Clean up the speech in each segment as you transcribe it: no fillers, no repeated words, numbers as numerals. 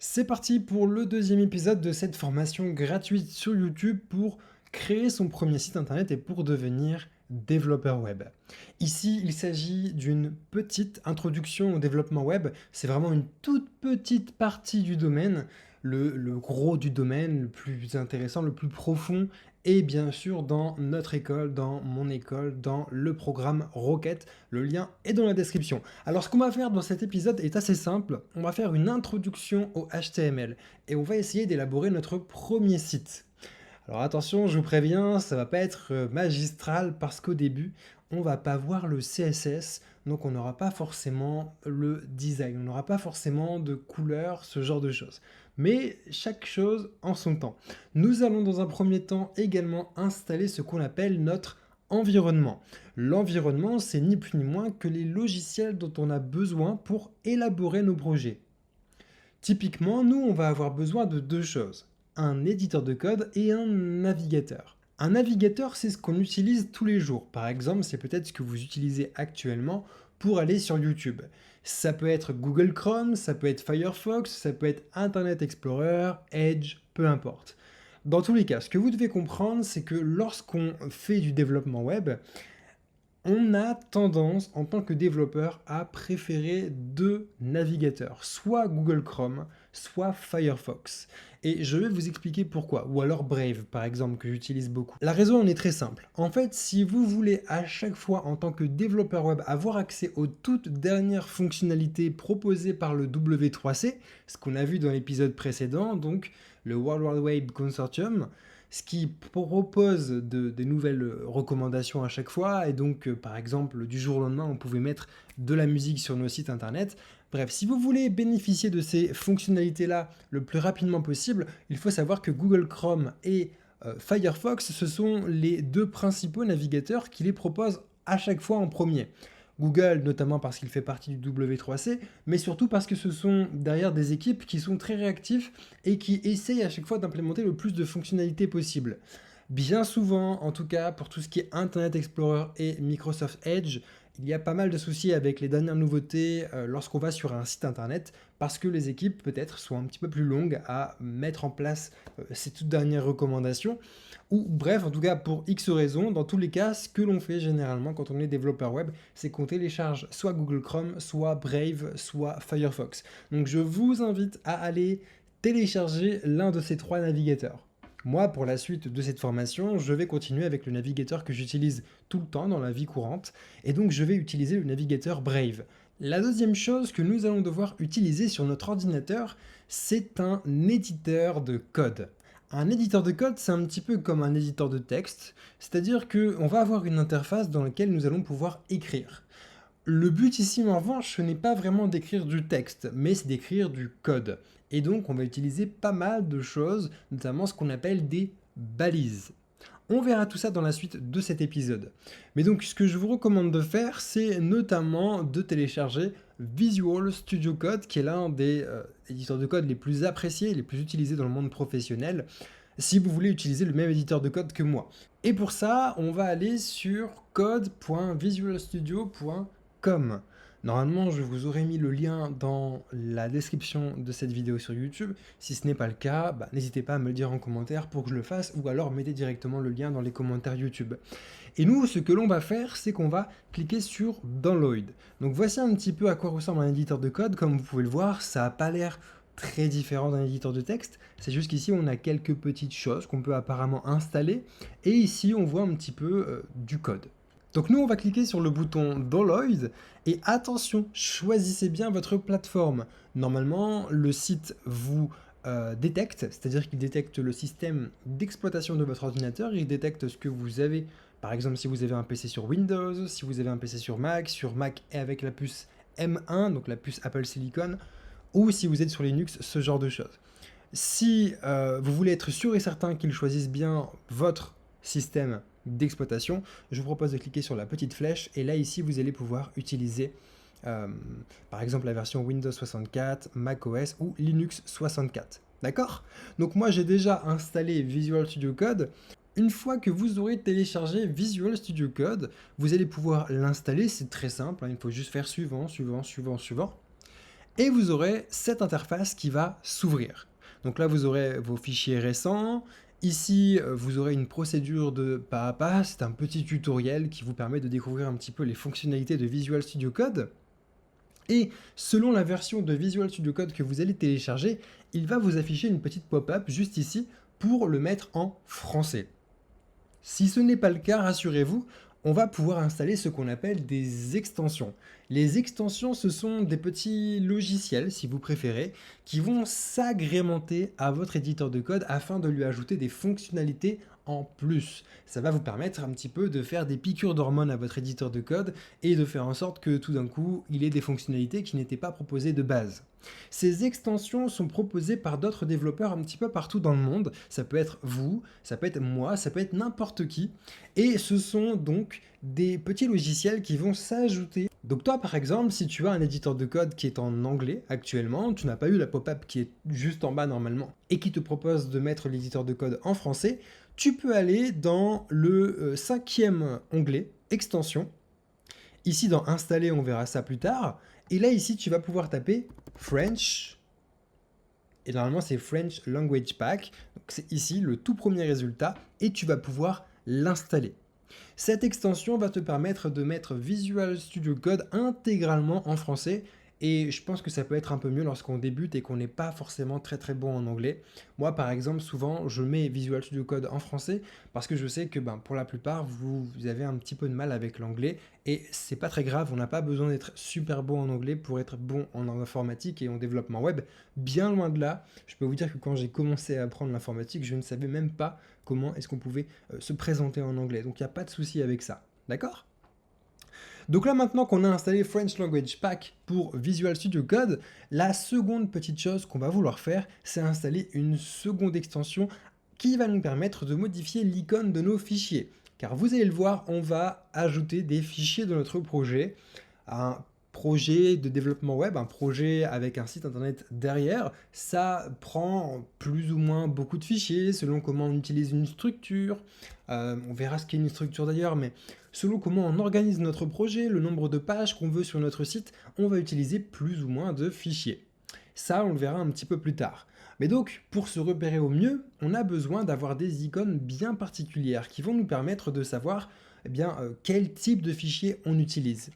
C'est parti pour le deuxième épisode de cette formation gratuite sur YouTube pour créer son premier site internet et pour devenir développeur web. Ici, il s'agit d'une petite introduction au développement web. C'est vraiment une toute petite partie du domaine. Le gros du domaine, le plus intéressant, le plus profond, et bien sûr dans notre école, dans mon école, dans le programme Rocket. Le lien est dans la description. Alors ce qu'on va faire dans cet épisode est assez simple. On va faire une introduction au HTML et on va essayer d'élaborer notre premier site. Alors attention, je vous préviens, ça va pas être magistral parce qu'au début, on va pas voir le CSS, donc on n'aura pas forcément le design, on n'aura pas forcément de couleurs, ce genre de choses. Mais chaque chose en son temps. Nous allons dans un premier temps également installer ce qu'on appelle notre environnement. L'environnement, c'est ni plus ni moins que les logiciels dont on a besoin pour élaborer nos projets. Typiquement, nous, on va avoir besoin de deux choses, un éditeur de code et un navigateur. Un navigateur, c'est ce qu'on utilise tous les jours. Par exemple, c'est peut-être ce que vous utilisez actuellement pour aller sur YouTube. Ça peut être Google Chrome, ça peut être Firefox, ça peut être Internet Explorer, Edge, peu importe. Dans tous les cas, ce que vous devez comprendre, c'est que lorsqu'on fait du développement web, on a tendance, en tant que développeur, à préférer deux navigateurs, soit Google Chrome, soit Firefox. Et je vais vous expliquer pourquoi, ou alors Brave, par exemple, que j'utilise beaucoup. La raison en est très simple. En fait, si vous voulez à chaque fois, en tant que développeur web, avoir accès aux toutes dernières fonctionnalités proposées par le W3C, ce qu'on a vu dans l'épisode précédent, donc le World Wide Web Consortium, ce qui propose des nouvelles recommandations à chaque fois, et donc par exemple du jour au lendemain on pouvait mettre de la musique sur nos sites internet. Bref, si vous voulez bénéficier de ces fonctionnalités-là le plus rapidement possible, il faut savoir que Google Chrome et Firefox, ce sont les deux principaux navigateurs qui les proposent à chaque fois en premier. Google, notamment parce qu'il fait partie du W3C, mais surtout parce que ce sont derrière des équipes qui sont très réactives et qui essayent à chaque fois d'implémenter le plus de fonctionnalités possible. Bien souvent, en tout cas pour tout ce qui est Internet Explorer et Microsoft Edge, il y a pas mal de soucis avec les dernières nouveautés lorsqu'on va sur un site internet parce que les équipes peut-être sont un petit peu plus longues à mettre en place ces toutes dernières recommandations. Ou bref, en tout cas pour X raisons, dans tous les cas, ce que l'on fait généralement quand on est développeur web, c'est qu'on télécharge soit Google Chrome, soit Brave, soit Firefox. Donc je vous invite à aller télécharger l'un de ces trois navigateurs. Moi, pour la suite de cette formation, je vais continuer avec le navigateur que j'utilise tout le temps dans la vie courante, et donc je vais utiliser le navigateur Brave. La deuxième chose que nous allons devoir utiliser sur notre ordinateur, c'est un éditeur de code. Un éditeur de code, c'est un petit peu comme un éditeur de texte, c'est-à-dire qu'on va avoir une interface dans laquelle nous allons pouvoir écrire. Le but ici, en revanche, ce n'est pas vraiment d'écrire du texte, mais c'est d'écrire du code. Et donc, on va utiliser pas mal de choses, notamment ce qu'on appelle des balises. On verra tout ça dans la suite de cet épisode. Mais donc, ce que je vous recommande de faire, c'est notamment de télécharger Visual Studio Code, qui est l'un des éditeurs de code les plus appréciés, les plus utilisés dans le monde professionnel, si vous voulez utiliser le même éditeur de code que moi. Et pour ça, on va aller sur code.visualstudio.com. Normalement, je vous aurais mis le lien dans la description de cette vidéo sur YouTube. Si ce n'est pas le cas, n'hésitez pas à me le dire en commentaire pour que je le fasse, ou alors mettez directement le lien dans les commentaires YouTube. Et nous, ce que l'on va faire, c'est qu'on va cliquer sur Download. Donc voici un petit peu à quoi ressemble un éditeur de code. Comme vous pouvez le voir, ça n'a pas l'air très différent d'un éditeur de texte. C'est juste qu'ici, on a quelques petites choses qu'on peut apparemment installer. Et ici, on voit un petit peu du code. Donc nous, on va cliquer sur le bouton Download et attention, choisissez bien votre plateforme. Normalement, le site vous détecte, c'est-à-dire qu'il détecte le système d'exploitation de votre ordinateur, il détecte ce que vous avez, par exemple si vous avez un PC sur Windows, si vous avez un PC sur Mac et avec la puce M1, donc la puce Apple Silicon, ou si vous êtes sur Linux, ce genre de choses. Si vous voulez être sûr et certain qu'il choisisse bien votre système d'exploitation, je vous propose de cliquer sur la petite flèche et là ici vous allez pouvoir utiliser par exemple la version Windows 64, macOS ou Linux 64. D'accord? Donc moi j'ai déjà installé Visual Studio Code. Une fois que vous aurez téléchargé Visual Studio Code, vous allez pouvoir l'installer, c'est très simple, il faut juste faire suivant. et vous aurez cette interface qui va s'ouvrir. Donc là, vous aurez vos fichiers récents. Ici, vous aurez une procédure de pas à pas. C'est un petit tutoriel qui vous permet de découvrir un petit peu les fonctionnalités de Visual Studio Code. Et selon la version de Visual Studio Code que vous allez télécharger, il va vous afficher une petite pop-up juste ici pour le mettre en français. Si ce n'est pas le cas, rassurez-vous, on va pouvoir installer ce qu'on appelle des extensions. Les extensions, ce sont des petits logiciels, si vous préférez, qui vont s'agrémenter à votre éditeur de code afin de lui ajouter des fonctionnalités en plus. Ça va vous permettre un petit peu de faire des piqûres d'hormones à votre éditeur de code et de faire en sorte que tout d'un coup, il ait des fonctionnalités qui n'étaient pas proposées de base. Ces extensions sont proposées par d'autres développeurs un petit peu partout dans le monde. Ça peut être vous, ça peut être moi, ça peut être n'importe qui. Et ce sont donc des petits logiciels qui vont s'ajouter. Donc toi, par exemple, si tu as un éditeur de code qui est en anglais actuellement, tu n'as pas eu la pop-up qui est juste en bas normalement, et qui te propose de mettre l'éditeur de code en français, tu peux aller dans le cinquième onglet, extension. Ici, dans installer, on verra ça plus tard. Et là, ici, tu vas pouvoir taper French. Et normalement, c'est French Language Pack. Donc, c'est ici le tout premier résultat. Et tu vas pouvoir l'installer. Cette extension va te permettre de mettre Visual Studio Code intégralement en français. Et je pense que ça peut être un peu mieux lorsqu'on débute et qu'on n'est pas forcément très bon en anglais. Moi, par exemple, souvent, je mets Visual Studio Code en français parce que je sais que pour la plupart, vous avez un petit peu de mal avec l'anglais. Et c'est pas très grave, on n'a pas besoin d'être super bon en anglais pour être bon en informatique et en développement web. Bien loin de là, je peux vous dire que quand j'ai commencé à apprendre l'informatique, je ne savais même pas comment est-ce qu'on pouvait se présenter en anglais. Donc il n'y a pas de souci avec ça. D'accord ? Donc là, maintenant qu'on a installé French Language Pack pour Visual Studio Code, la seconde petite chose qu'on va vouloir faire, c'est installer une seconde extension qui va nous permettre de modifier l'icône de nos fichiers. Car vous allez le voir, on va ajouter des fichiers de notre projet, un projet de développement web, un projet avec un site internet derrière, ça prend plus ou moins beaucoup de fichiers selon comment on utilise une structure. On verra ce qu'est une structure d'ailleurs, mais selon comment on organise notre projet, le nombre de pages qu'on veut sur notre site, on va utiliser plus ou moins de fichiers. Ça, on le verra un petit peu plus tard. Mais donc, pour se repérer au mieux, on a besoin d'avoir des icônes bien particulières qui vont nous permettre de savoir quel type de fichier on utilise.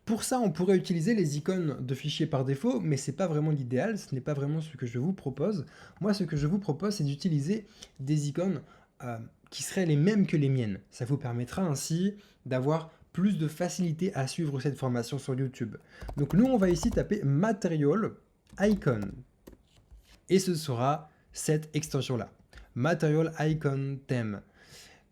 Pour ça, on pourrait utiliser les icônes de fichiers par défaut, mais ce n'est pas vraiment l'idéal, ce n'est pas vraiment ce que je vous propose. Moi, ce que je vous propose, c'est d'utiliser des icônes qui seraient les mêmes que les miennes. Ça vous permettra ainsi d'avoir plus de facilité à suivre cette formation sur YouTube. Donc nous, on va ici taper Material Icon. Et ce sera cette extension-là. Material Icon Theme.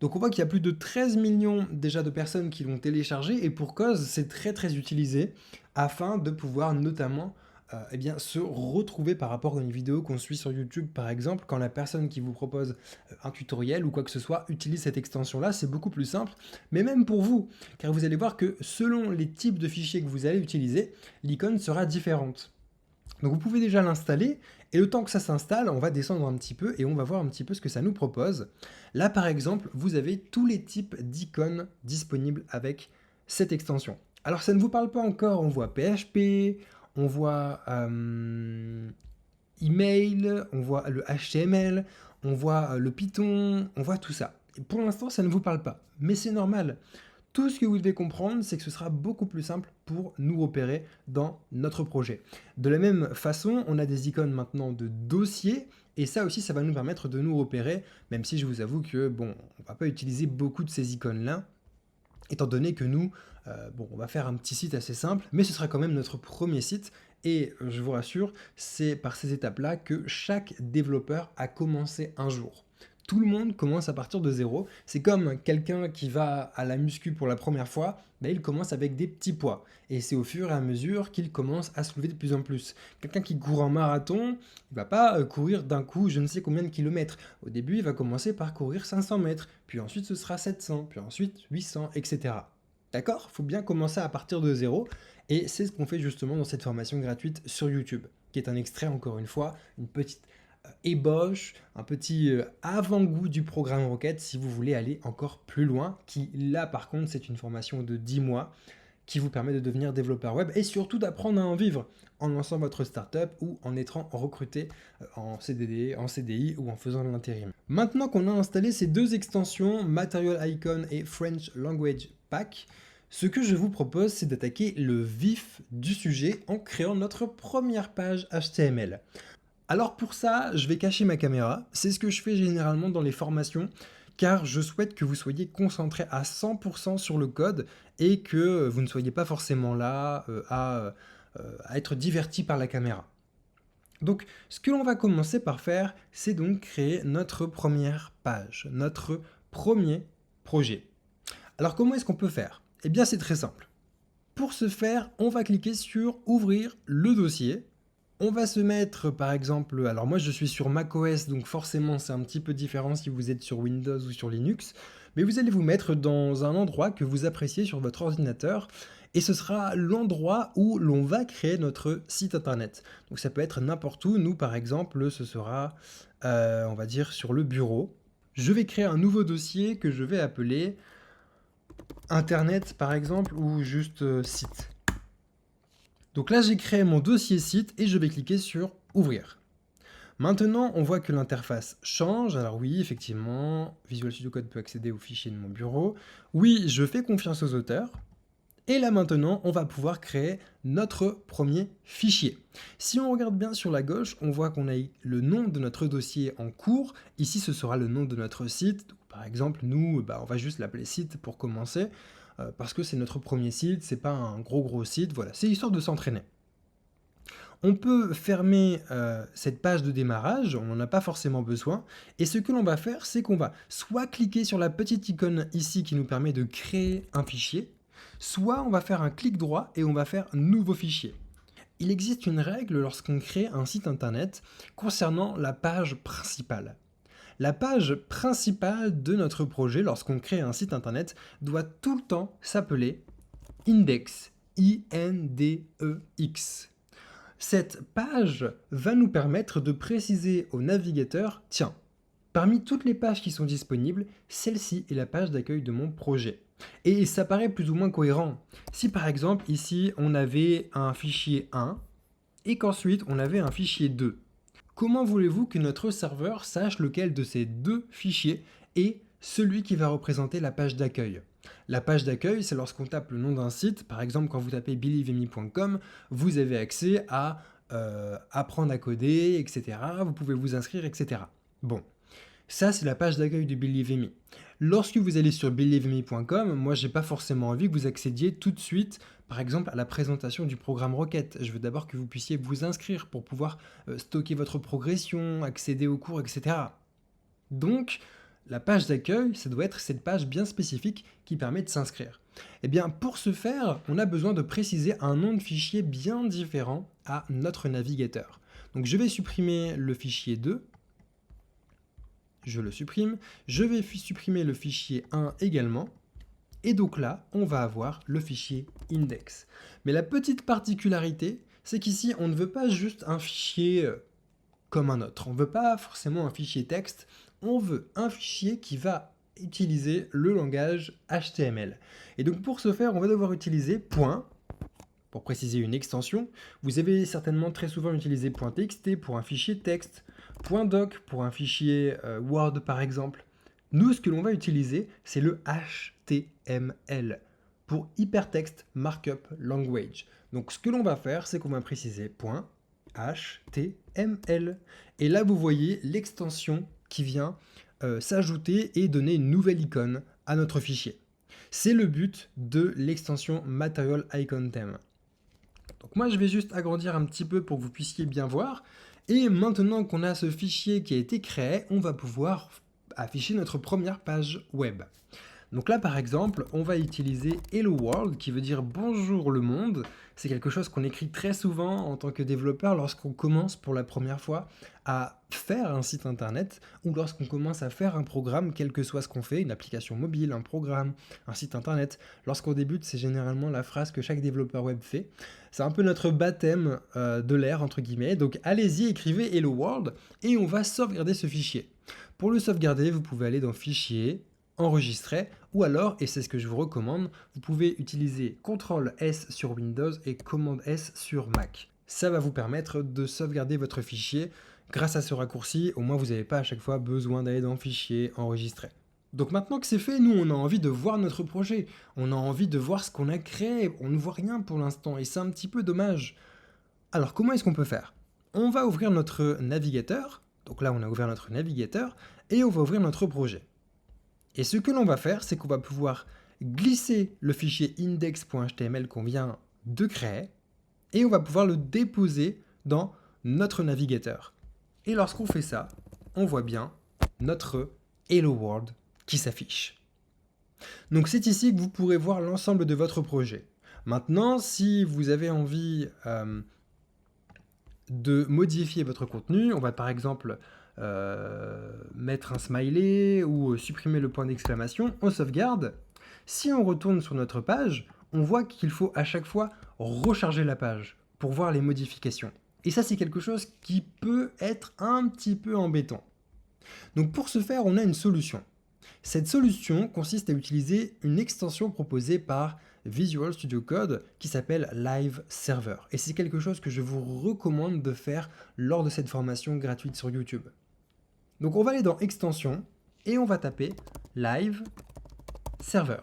Donc on voit qu'il y a plus de 13 millions déjà de personnes qui l'ont téléchargé et pour cause, c'est très utilisé afin de pouvoir notamment se retrouver par rapport à une vidéo qu'on suit sur YouTube par exemple. Quand la personne qui vous propose un tutoriel ou quoi que ce soit utilise cette extension-là, c'est beaucoup plus simple, mais même pour vous, car vous allez voir que selon les types de fichiers que vous allez utiliser, l'icône sera différente. Donc vous pouvez déjà l'installer, et le temps que ça s'installe, on va descendre un petit peu et on va voir un petit peu ce que ça nous propose. Là par exemple, vous avez tous les types d'icônes disponibles avec cette extension. Alors ça ne vous parle pas encore, on voit PHP, on voit email, on voit le HTML, on voit le Python, on voit tout ça. Et pour l'instant, ça ne vous parle pas, mais c'est normal. Tout ce que vous devez comprendre, c'est que ce sera beaucoup plus simple pour nous repérer dans notre projet. De la même façon, on a des icônes maintenant de dossiers, et ça aussi, ça va nous permettre de nous repérer, même si je vous avoue que, on ne va pas utiliser beaucoup de ces icônes-là, étant donné que nous, on va faire un petit site assez simple, mais ce sera quand même notre premier site, et je vous rassure, c'est par ces étapes-là que chaque développeur a commencé un jour. Tout le monde commence à partir de zéro. C'est comme quelqu'un qui va à la muscu pour la première fois, il commence avec des petits poids. Et c'est au fur et à mesure qu'il commence à soulever de plus en plus. Quelqu'un qui court un marathon, il va pas courir d'un coup je ne sais combien de kilomètres. Au début, il va commencer par courir 500 mètres, puis ensuite ce sera 700, puis ensuite 800, etc. D'accord ? Il faut bien commencer à partir de zéro. Et c'est ce qu'on fait justement dans cette formation gratuite sur YouTube, qui est un extrait, encore une fois, une petite ébauche, un petit avant-goût du programme Rocket si vous voulez aller encore plus loin, qui là par contre c'est une formation de 10 mois qui vous permet de devenir développeur web et surtout d'apprendre à en vivre en lançant votre startup ou en étant recruté en CDD, en CDI ou en faisant de l'intérim. Maintenant qu'on a installé ces deux extensions, Material Icon et French Language Pack, ce que je vous propose, c'est d'attaquer le vif du sujet en créant notre première page HTML. Alors pour ça, je vais cacher ma caméra. C'est ce que je fais généralement dans les formations, car je souhaite que vous soyez concentrés à 100% sur le code et que vous ne soyez pas forcément là à être diverti par la caméra. Donc, ce que l'on va commencer par faire, c'est donc créer notre première page, notre premier projet. Alors, comment est-ce qu'on peut faire? Eh bien, c'est très simple. Pour ce faire, on va cliquer sur « Ouvrir le dossier ». On va se mettre, par exemple, alors moi je suis sur macOS, donc forcément c'est un petit peu différent si vous êtes sur Windows ou sur Linux, mais vous allez vous mettre dans un endroit que vous appréciez sur votre ordinateur, et ce sera l'endroit où l'on va créer notre site internet. Donc ça peut être n'importe où, nous par exemple, ce sera, on va dire, sur le bureau. Je vais créer un nouveau dossier que je vais appeler Internet par exemple, ou juste site. Donc là, j'ai créé mon dossier site et je vais cliquer sur « Ouvrir ». Maintenant, on voit que l'interface change. Alors oui, effectivement, Visual Studio Code peut accéder aux fichiers de mon bureau. Oui, je fais confiance aux auteurs. Et là maintenant, on va pouvoir créer notre premier fichier. Si on regarde bien sur la gauche, on voit qu'on a le nom de notre dossier en cours. Ici, ce sera le nom de notre site. Donc, par exemple, nous, on va juste l'appeler site pour commencer. Parce que c'est notre premier site, c'est pas un gros site, voilà, c'est histoire de s'entraîner. On peut fermer cette page de démarrage, on n'en a pas forcément besoin, et ce que l'on va faire, c'est qu'on va soit cliquer sur la petite icône ici qui nous permet de créer un fichier, soit on va faire un clic droit et on va faire nouveau fichier. Il existe une règle lorsqu'on crée un site internet concernant la page principale. La page principale de notre projet, lorsqu'on crée un site internet, doit tout le temps s'appeler index, I-N-D-E-X. Cette page va nous permettre de préciser au navigateur, tiens, parmi toutes les pages qui sont disponibles, celle-ci est la page d'accueil de mon projet. Et ça paraît plus ou moins cohérent. Si par exemple ici on avait un fichier 1 et qu'ensuite on avait un fichier 2, comment voulez-vous que notre serveur sache lequel de ces deux fichiers est celui qui va représenter la page d'accueil? La page d'accueil, c'est lorsqu'on tape le nom d'un site, par exemple quand vous tapez believeme.com, vous avez accès à apprendre à coder, etc. Vous pouvez vous inscrire, etc. Bon, ça c'est la page d'accueil de Believe.me. Lorsque vous allez sur believeme.com, moi j'ai pas forcément envie que vous accédiez tout de suite, par exemple à la présentation du programme Rocket. Je veux d'abord que vous puissiez vous inscrire pour pouvoir stocker votre progression, accéder aux cours, etc. Donc, la page d'accueil, ça doit être cette page bien spécifique qui permet de s'inscrire. Eh bien, pour ce faire, on a besoin de préciser un nom de fichier bien différent à notre navigateur. Donc, je vais supprimer le fichier 2. Je le supprime. Je vais supprimer le fichier 1 également. Et donc là, on va avoir le fichier index. Mais la petite particularité, c'est qu'ici, on ne veut pas juste un fichier comme un autre. On ne veut pas forcément un fichier texte. On veut un fichier qui va utiliser le langage HTML. Et donc pour ce faire, on va devoir utiliser point, pour préciser une extension. Vous avez certainement très souvent utilisé .txt pour un fichier texte, .doc pour un fichier Word par exemple. Nous, ce que l'on va utiliser, c'est le HTML pour Hypertext Markup Language. Donc ce que l'on va faire, c'est qu'on va préciser .html. Et là, vous voyez l'extension qui vient s'ajouter et donner une nouvelle icône à notre fichier. C'est le but de l'extension Material Icon Theme. Donc moi, je vais juste agrandir un petit peu pour que vous puissiez bien voir. Et maintenant qu'on a ce fichier qui a été créé, on va pouvoir afficher notre première page web. Donc là, par exemple, on va utiliser Hello World, qui veut dire bonjour le monde. C'est quelque chose qu'on écrit très souvent en tant que développeur lorsqu'on commence pour la première fois à faire un site internet ou lorsqu'on commence à faire un programme, quel que soit ce qu'on fait, une application mobile, un programme, un site internet. Lorsqu'on débute, c'est généralement la phrase que chaque développeur web fait. C'est un peu notre baptême de l'air, entre guillemets. Donc allez-y, écrivez Hello World et on va sauvegarder ce fichier. Pour le sauvegarder, vous pouvez aller dans Fichier, enregistrer, ou alors, et c'est ce que je vous recommande, vous pouvez utiliser CTRL-S sur Windows et Command-S sur Mac. Ça va vous permettre de sauvegarder votre fichier. Grâce à ce raccourci, au moins vous n'avez pas à chaque fois besoin d'aller dans Fichier, Enregistrer. Donc maintenant que c'est fait, nous on a envie de voir notre projet, on a envie de voir ce qu'on a créé, on ne voit rien pour l'instant et c'est un petit peu dommage. Alors comment est-ce qu'on peut faire? On va ouvrir notre navigateur, donc là on a ouvert notre navigateur, et on va ouvrir notre projet. Et ce que l'on va faire, c'est qu'on va pouvoir glisser le fichier index.html qu'on vient de créer, et on va pouvoir le déposer dans notre navigateur. Et lorsqu'on fait ça, on voit bien notre Hello World qui s'affiche. Donc c'est ici que vous pourrez voir l'ensemble de votre projet. Maintenant, si vous avez envie de modifier votre contenu, on va par exemple mettre un smiley ou supprimer le point d'exclamation, on sauvegarde. Si on retourne sur notre page, on voit qu'il faut à chaque fois recharger la page pour voir les modifications. Et ça, c'est quelque chose qui peut être un petit peu embêtant. Donc pour ce faire, on a une solution. Cette solution consiste à utiliser une extension proposée par Visual Studio Code qui s'appelle Live Server. Et c'est quelque chose que je vous recommande de faire lors de cette formation gratuite sur YouTube. Donc on va aller dans Extensions et on va taper Live Server.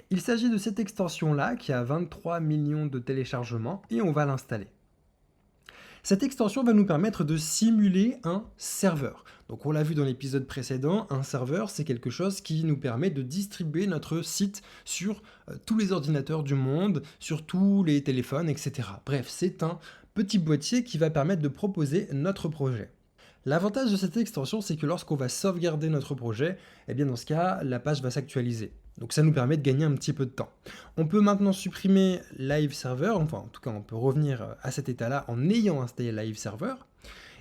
Il s'agit de cette extension-là qui a 23 millions de téléchargements et on va l'installer. Cette extension va nous permettre de simuler un serveur. Donc on l'a vu dans l'épisode précédent, un serveur c'est quelque chose qui nous permet de distribuer notre site sur tous les ordinateurs du monde, sur tous les téléphones, etc. Bref, c'est un petit boîtier qui va permettre de proposer notre projet. L'avantage de cette extension, c'est que lorsqu'on va sauvegarder notre projet, eh bien dans ce cas, la page va s'actualiser. Donc ça nous permet de gagner un petit peu de temps. On peut maintenant supprimer Live Server, enfin en tout cas on peut revenir à cet état-là en ayant installé Live Server.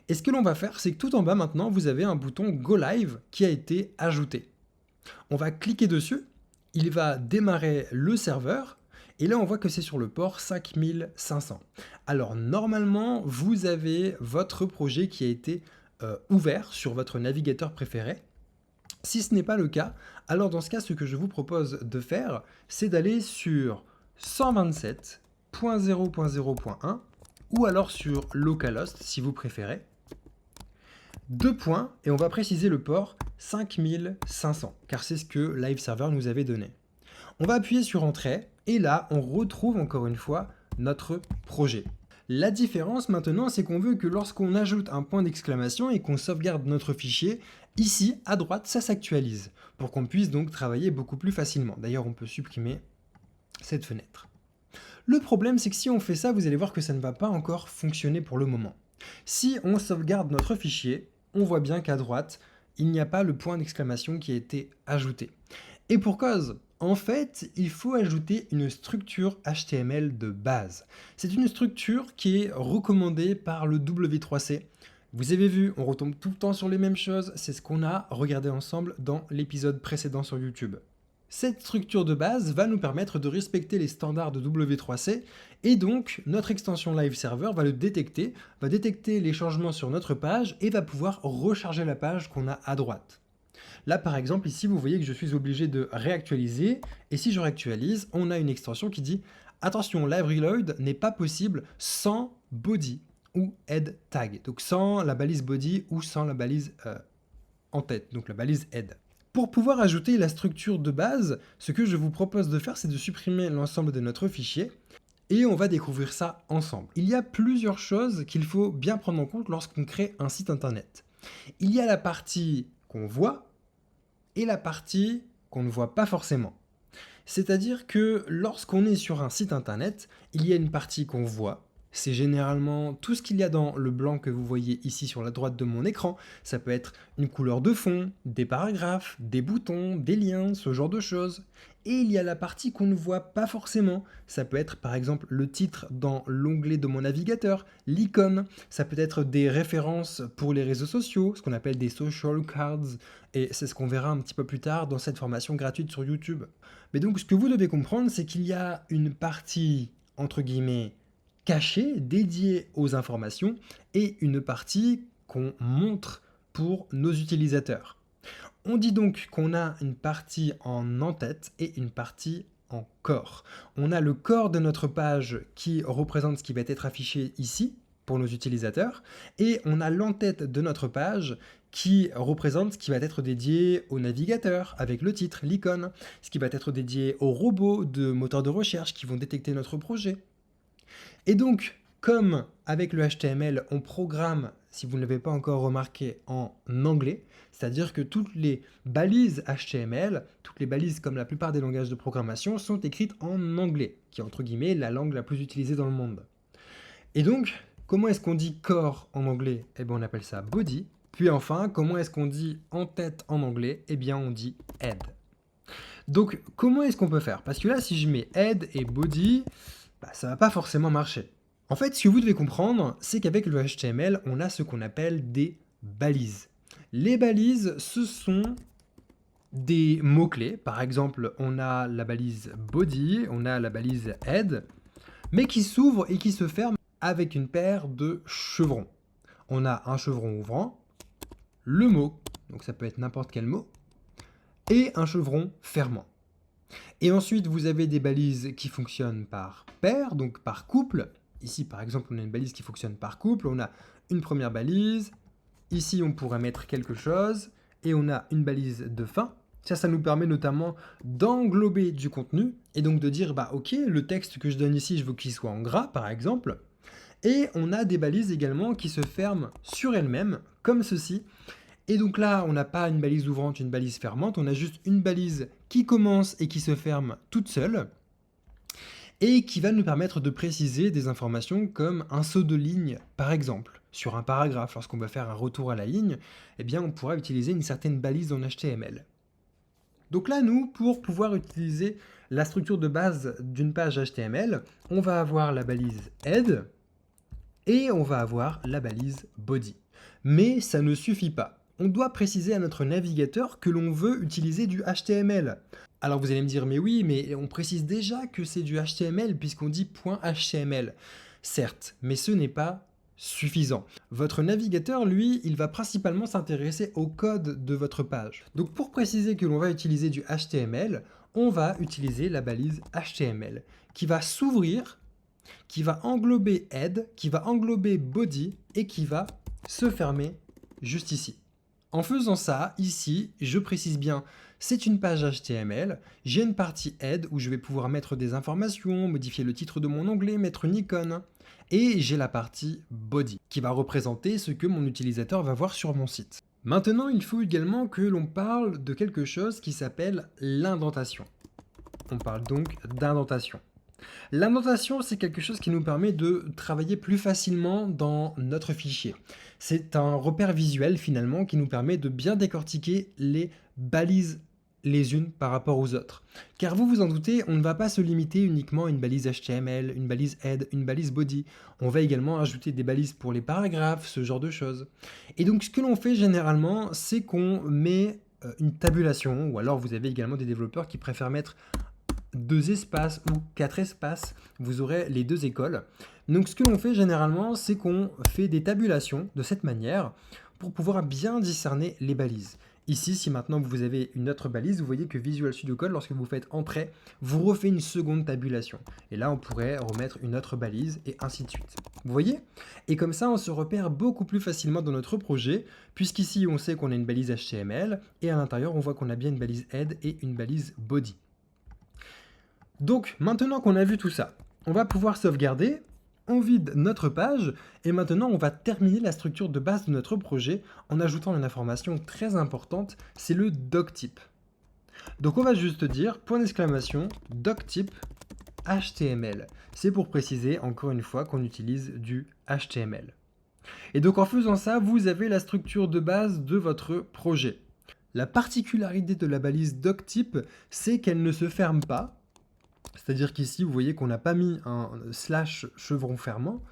Et ce que l'on va faire, c'est que tout en bas maintenant, vous avez un bouton Go Live qui a été ajouté. On va cliquer dessus, il va démarrer le serveur, et là on voit que c'est sur le port 5500. Alors normalement, vous avez votre projet qui a été ouvert sur votre navigateur préféré. Si ce n'est pas le cas, alors dans ce cas, ce que je vous propose de faire, c'est d'aller sur 127.0.0.1 ou alors sur localhost si vous préférez. 2 points et on va préciser le port 5500 car c'est ce que Live Server nous avait donné. On va appuyer sur Entrée et là on retrouve encore une fois notre projet. La différence maintenant, c'est qu'on veut que lorsqu'on ajoute un point d'exclamation et qu'on sauvegarde notre fichier, ici, à droite, ça s'actualise, pour qu'on puisse donc travailler beaucoup plus facilement. D'ailleurs, on peut supprimer cette fenêtre. Le problème, c'est que si on fait ça, vous allez voir que ça ne va pas encore fonctionner pour le moment. Si on sauvegarde notre fichier, on voit bien qu'à droite, il n'y a pas le point d'exclamation qui a été ajouté. Et pour cause, en fait, il faut ajouter une structure HTML de base. C'est une structure qui est recommandée par le W3C. Vous avez vu, on retombe tout le temps sur les mêmes choses, c'est ce qu'on a regardé ensemble dans l'épisode précédent sur YouTube. Cette structure de base va nous permettre de respecter les standards de W3C et donc notre extension Live Server va le détecter, va détecter les changements sur notre page et va pouvoir recharger la page qu'on a à droite. Là, par exemple, ici, vous voyez que je suis obligé de réactualiser. Et si je réactualise, on a une extension qui dit « Attention, Live Reload n'est pas possible sans body ou head tag ». Donc sans la balise body ou sans la balise en tête, donc la balise head. Pour pouvoir ajouter la structure de base, ce que je vous propose de faire, c'est de supprimer l'ensemble de notre fichier. Et on va découvrir ça ensemble. Il y a plusieurs choses qu'il faut bien prendre en compte lorsqu'on crée un site internet. Il y a la partie qu'on voit, et la partie qu'on ne voit pas forcément. C'est-à-dire que lorsqu'on est sur un site internet, il y a une partie qu'on voit. C'est généralement tout ce qu'il y a dans le blanc que vous voyez ici sur la droite de mon écran. Ça peut être une couleur de fond, des paragraphes, des boutons, des liens, ce genre de choses. Et il y a la partie qu'on ne voit pas forcément. Ça peut être par exemple le titre dans l'onglet de mon navigateur, l'icône. Ça peut être des références pour les réseaux sociaux, ce qu'on appelle des social cards. Et c'est ce qu'on verra un petit peu plus tard dans cette formation gratuite sur YouTube. Mais donc ce que vous devez comprendre, c'est qu'il y a une partie, entre guillemets, cachée, dédiée aux informations, et une partie qu'on montre pour nos utilisateurs. On dit donc qu'on a une partie en en-tête et une partie en corps. On a le corps de notre page qui représente ce qui va être affiché ici pour nos utilisateurs, et on a l'en-tête de notre page qui représente ce qui va être dédié au navigateur avec le titre, l'icône, ce qui va être dédié aux robots de moteurs de recherche qui vont détecter notre projet. Et donc, comme avec le HTML, on programme, si vous ne l'avez pas encore remarqué, en anglais, c'est-à-dire que toutes les balises HTML, toutes les balises comme la plupart des langages de programmation, sont écrites en anglais, qui est entre guillemets la langue la plus utilisée dans le monde. Et donc, comment est-ce qu'on dit corps en anglais? Eh bien, on appelle ça body. Puis enfin, comment est-ce qu'on dit en-tête en anglais? Eh bien, on dit head. Donc, comment est-ce qu'on peut faire? Parce que là, si je mets head et body, ça va pas forcément marcher. En fait, ce que vous devez comprendre, c'est qu'avec le HTML, on a ce qu'on appelle des balises. Les balises, ce sont des mots-clés. Par exemple, on a la balise body, on a la balise head, mais qui s'ouvre et qui se ferme avec une paire de chevrons. On a un chevron ouvrant, le mot, donc ça peut être n'importe quel mot, et un chevron fermant. Et ensuite, vous avez des balises qui fonctionnent par paire, donc par couple. Ici, par exemple, on a une balise qui fonctionne par couple. On a une première balise. Ici, on pourrait mettre quelque chose. Et on a une balise de fin. Ça nous permet notamment d'englober du contenu. Et donc de dire, ok, le texte que je donne ici, je veux qu'il soit en gras, par exemple. Et on a des balises également qui se ferment sur elles-mêmes, comme ceci. Et donc là, on n'a pas une balise ouvrante, une balise fermante, on a juste une balise qui commence et qui se ferme toute seule, et qui va nous permettre de préciser des informations comme un saut de ligne, par exemple. Sur un paragraphe, lorsqu'on va faire un retour à la ligne, eh bien on pourra utiliser une certaine balise en HTML. Donc là, nous, pour pouvoir utiliser la structure de base d'une page HTML, on va avoir la balise head, et on va avoir la balise body. Mais ça ne suffit pas. On doit préciser à notre navigateur que l'on veut utiliser du HTML. Alors vous allez me dire, mais oui, mais on précise déjà que c'est du HTML puisqu'on dit .html. Certes, mais ce n'est pas suffisant. Votre navigateur, lui, il va principalement s'intéresser au code de votre page. Donc pour préciser que l'on va utiliser du HTML, on va utiliser la balise HTML qui va s'ouvrir, qui va englober head, qui va englober body et qui va se fermer juste ici. En faisant ça, ici, je précise bien, c'est une page HTML, j'ai une partie head où je vais pouvoir mettre des informations, modifier le titre de mon onglet, mettre une icône, et j'ai la partie body qui va représenter ce que mon utilisateur va voir sur mon site. Maintenant, il faut également que l'on parle de quelque chose qui s'appelle l'indentation. On parle donc d'indentation. L'indentation, c'est quelque chose qui nous permet de travailler plus facilement dans notre fichier. C'est un repère visuel finalement qui nous permet de bien décortiquer les balises les unes par rapport aux autres. Car vous vous en doutez, on ne va pas se limiter uniquement à une balise HTML, une balise head, une balise body. On va également ajouter des balises pour les paragraphes, ce genre de choses. Et donc ce que l'on fait généralement, c'est qu'on met une tabulation, ou alors vous avez également des développeurs qui préfèrent mettre 2 espaces ou 4 espaces, vous aurez les 2 écoles. Donc ce que l'on fait généralement, c'est qu'on fait des tabulations de cette manière pour pouvoir bien discerner les balises. Ici, si maintenant vous avez une autre balise, vous voyez que Visual Studio Code, lorsque vous faites Entrée, vous refait une seconde tabulation. Et là, on pourrait remettre une autre balise et ainsi de suite. Vous voyez? Et comme ça, on se repère beaucoup plus facilement dans notre projet, puisqu'ici, on sait qu'on a une balise HTML, et à l'intérieur, on voit qu'on a bien une balise head et une balise body. Donc, maintenant qu'on a vu tout ça, on va pouvoir sauvegarder, on vide notre page, et maintenant on va terminer la structure de base de notre projet en ajoutant une information très importante, c'est le doctype. Donc on va juste dire, point d'exclamation, doctype HTML. C'est pour préciser, encore une fois, qu'on utilise du HTML. Et donc en faisant ça, vous avez la structure de base de votre projet. La particularité de la balise doctype, c'est qu'elle ne se ferme pas. C'est-à-dire qu'ici, vous voyez qu'on n'a pas mis un slash chevron fermant,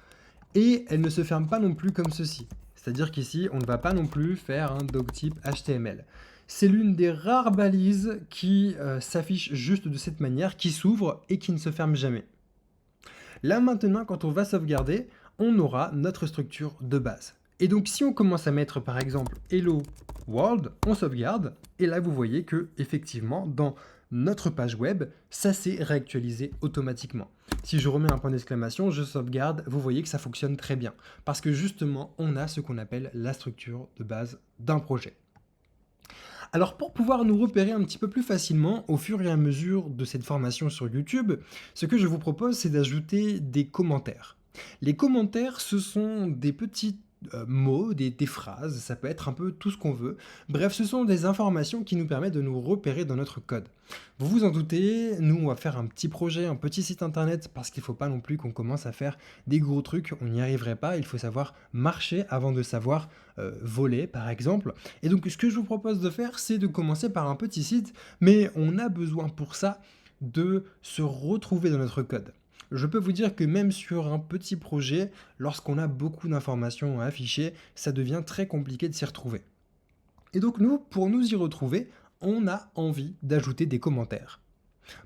et elle ne se ferme pas non plus comme ceci. C'est-à-dire qu'ici, on ne va pas non plus faire un doctype HTML. C'est l'une des rares balises qui s'affiche juste de cette manière, qui s'ouvre et qui ne se ferme jamais. Là maintenant, quand on va sauvegarder, on aura notre structure de base. Et donc si on commence à mettre par exemple Hello World, on sauvegarde, et là vous voyez que effectivement dans notre page web, ça s'est réactualisé automatiquement. Si je remets un point d'exclamation, je sauvegarde, vous voyez que ça fonctionne très bien. Parce que justement, on a ce qu'on appelle la structure de base d'un projet. Alors pour pouvoir nous repérer un petit peu plus facilement au fur et à mesure de cette formation sur YouTube, ce que je vous propose c'est d'ajouter des commentaires. Les commentaires, ce sont des petits mots, des phrases, ça peut être un peu tout ce qu'on veut. Bref, ce sont des informations qui nous permettent de nous repérer dans notre code. Vous vous en doutez, nous on va faire un petit projet, un petit site internet, parce qu'il ne faut pas non plus qu'on commence à faire des gros trucs, on n'y arriverait pas, il faut savoir marcher avant de savoir voler par exemple. Et donc ce que je vous propose de faire, c'est de commencer par un petit site, mais on a besoin pour ça de se retrouver dans notre code. Je peux vous dire que même sur un petit projet, lorsqu'on a beaucoup d'informations à afficher, ça devient très compliqué de s'y retrouver. Et donc nous, pour nous y retrouver, on a envie d'ajouter des commentaires.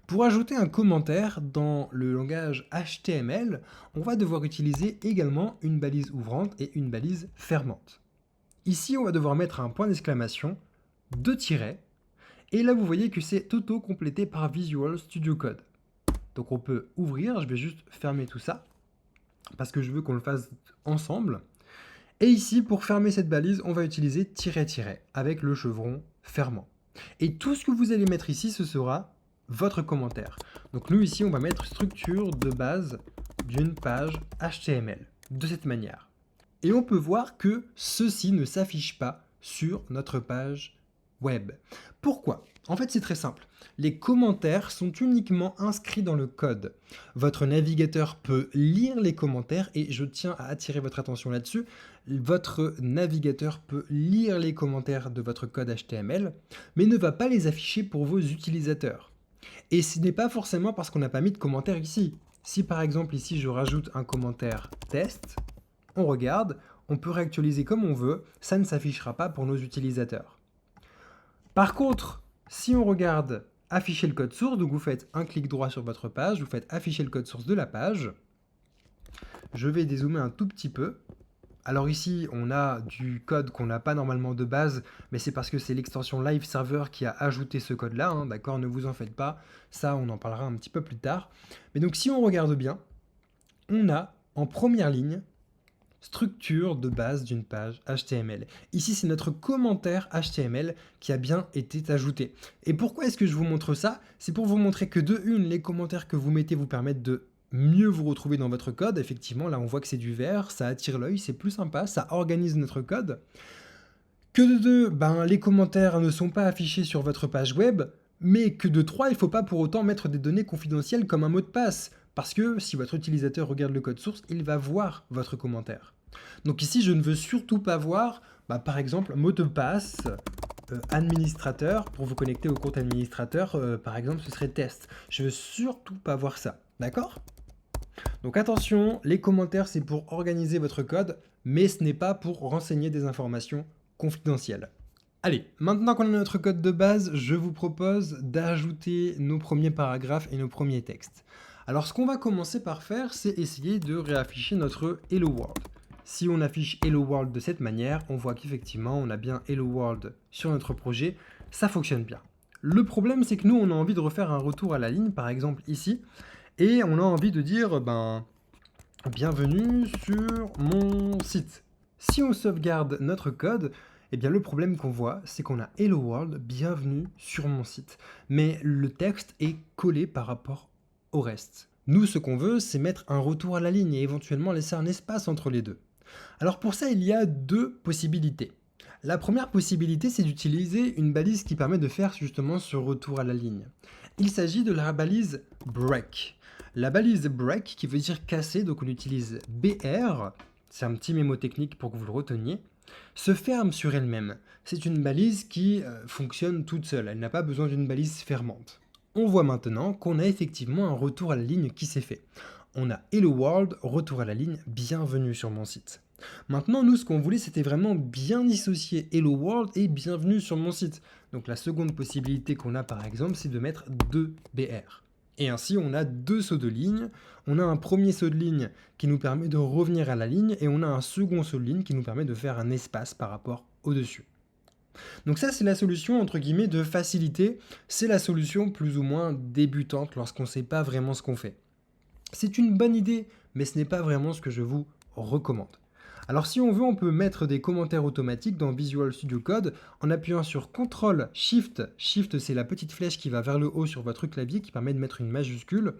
Pour ajouter un commentaire dans le langage HTML, on va devoir utiliser également une balise ouvrante et une balise fermante. Ici, on va devoir mettre un point d'exclamation, deux tirets, et là vous voyez que c'est auto-complété par Visual Studio Code. Donc on peut ouvrir, je vais juste fermer tout ça, parce que je veux qu'on le fasse ensemble. Et ici, pour fermer cette balise, on va utiliser tiret-tiret, avec le chevron fermant. Et tout ce que vous allez mettre ici, ce sera votre commentaire. Donc nous ici, on va mettre structure de base d'une page HTML, de cette manière. Et on peut voir que ceci ne s'affiche pas sur notre page web. Pourquoi ? En fait, c'est très simple. Les commentaires sont uniquement inscrits dans le code. Votre navigateur peut lire les commentaires et je tiens à attirer votre attention là-dessus. Votre navigateur peut lire les commentaires de votre code HTML, mais ne va pas les afficher pour vos utilisateurs. Et ce n'est pas forcément parce qu'on n'a pas mis de commentaire ici. Si par exemple ici je rajoute un commentaire test, on regarde, on peut réactualiser comme on veut, ça ne s'affichera pas pour nos utilisateurs. Par contre, si on regarde afficher le code source, donc vous faites un clic droit sur votre page, vous faites afficher le code source de la page. Je vais dézoomer un tout petit peu. Alors ici, on a du code qu'on n'a pas normalement de base, mais c'est parce que c'est l'extension Live Server qui a ajouté ce code-là, hein, d'accord, ne vous en faites pas, ça on en parlera un petit peu plus tard. Mais donc si on regarde bien, on a en première ligne structure de base d'une page HTML. Ici, c'est notre commentaire HTML qui a bien été ajouté. Et pourquoi est-ce que je vous montre ça? C'est pour vous montrer que de une, les commentaires que vous mettez vous permettent de mieux vous retrouver dans votre code. Effectivement, là, on voit que c'est du vert, ça attire l'œil, c'est plus sympa, ça organise notre code. Que de deux, les commentaires ne sont pas affichés sur votre page web, mais que de trois, il ne faut pas pour autant mettre des données confidentielles comme un mot de passe. Parce que si votre utilisateur regarde le code source, il va voir votre commentaire. Donc ici, je ne veux surtout pas voir, par exemple, mot de passe, administrateur, pour vous connecter au compte administrateur, par exemple, ce serait test. Je veux surtout pas voir ça, d'accord? Donc attention, les commentaires, c'est pour organiser votre code, mais ce n'est pas pour renseigner des informations confidentielles. Allez, maintenant qu'on a notre code de base, je vous propose d'ajouter nos premiers paragraphes et nos premiers textes. Alors ce qu'on va commencer par faire, c'est essayer de réafficher notre Hello World. Si on affiche Hello World de cette manière, on voit qu'effectivement on a bien Hello World sur notre projet, ça fonctionne bien. Le problème c'est que nous on a envie de refaire un retour à la ligne, par exemple ici, et on a envie de dire bienvenue sur mon site. Si on sauvegarde notre code, eh bien le problème qu'on voit, c'est qu'on a Hello World, bienvenue sur mon site. Mais le texte est collé par rapport au reste. Nous, ce qu'on veut, c'est mettre un retour à la ligne et éventuellement laisser un espace entre les deux. Alors pour ça, il y a deux possibilités. La première possibilité, c'est d'utiliser une balise qui permet de faire justement ce retour à la ligne. Il s'agit de la balise break. La balise break, qui veut dire casser, donc on utilise BR, c'est un petit mémo technique pour que vous le reteniez, se ferme sur elle-même. C'est une balise qui fonctionne toute seule, elle n'a pas besoin d'une balise fermante. On voit maintenant qu'on a effectivement un retour à la ligne qui s'est fait. On a Hello World, retour à la ligne, bienvenue sur mon site. Maintenant, nous, ce qu'on voulait, c'était vraiment bien dissocier Hello World et bienvenue sur mon site. Donc la seconde possibilité qu'on a par exemple, c'est de mettre 2 BR. Et ainsi, on a deux sauts de ligne. On a un premier saut de ligne qui nous permet de revenir à la ligne et on a un second saut de ligne qui nous permet de faire un espace par rapport au-dessus. Donc ça, c'est la solution, entre guillemets, de facilité. C'est la solution plus ou moins débutante lorsqu'on ne sait pas vraiment ce qu'on fait. C'est une bonne idée, mais ce n'est pas vraiment ce que je vous recommande. Alors si on veut, on peut mettre des commentaires automatiques dans Visual Studio Code en appuyant sur CTRL SHIFT. SHIFT, c'est la petite flèche qui va vers le haut sur votre clavier qui permet de mettre une majuscule,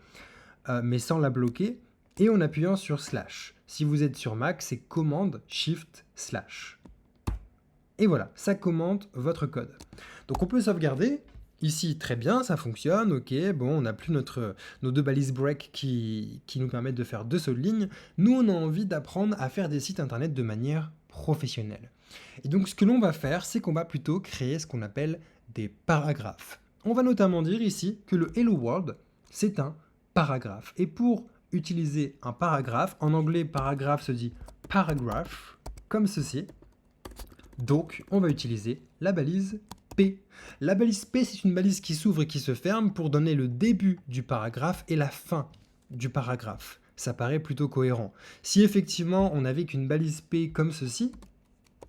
mais sans la bloquer, et en appuyant sur slash. Si vous êtes sur Mac, c'est commande SHIFT slash. Et voilà, ça commente votre code. Donc on peut sauvegarder. Ici, très bien, ça fonctionne, ok, bon, on n'a plus nos deux balises break qui nous permettent de faire deux sauts de ligne. Nous, on a envie d'apprendre à faire des sites internet de manière professionnelle. Et donc, ce que l'on va faire, c'est qu'on va plutôt créer ce qu'on appelle des paragraphes. On va notamment dire ici que le Hello World, c'est un paragraphe. Et pour utiliser un paragraphe, en anglais, paragraphe se dit paragraph, comme ceci. Donc, on va utiliser la balise P. La balise P, c'est une balise qui s'ouvre et qui se ferme pour donner le début du paragraphe et la fin du paragraphe. Ça paraît plutôt cohérent. Si effectivement on n'avait qu'une balise P comme ceci,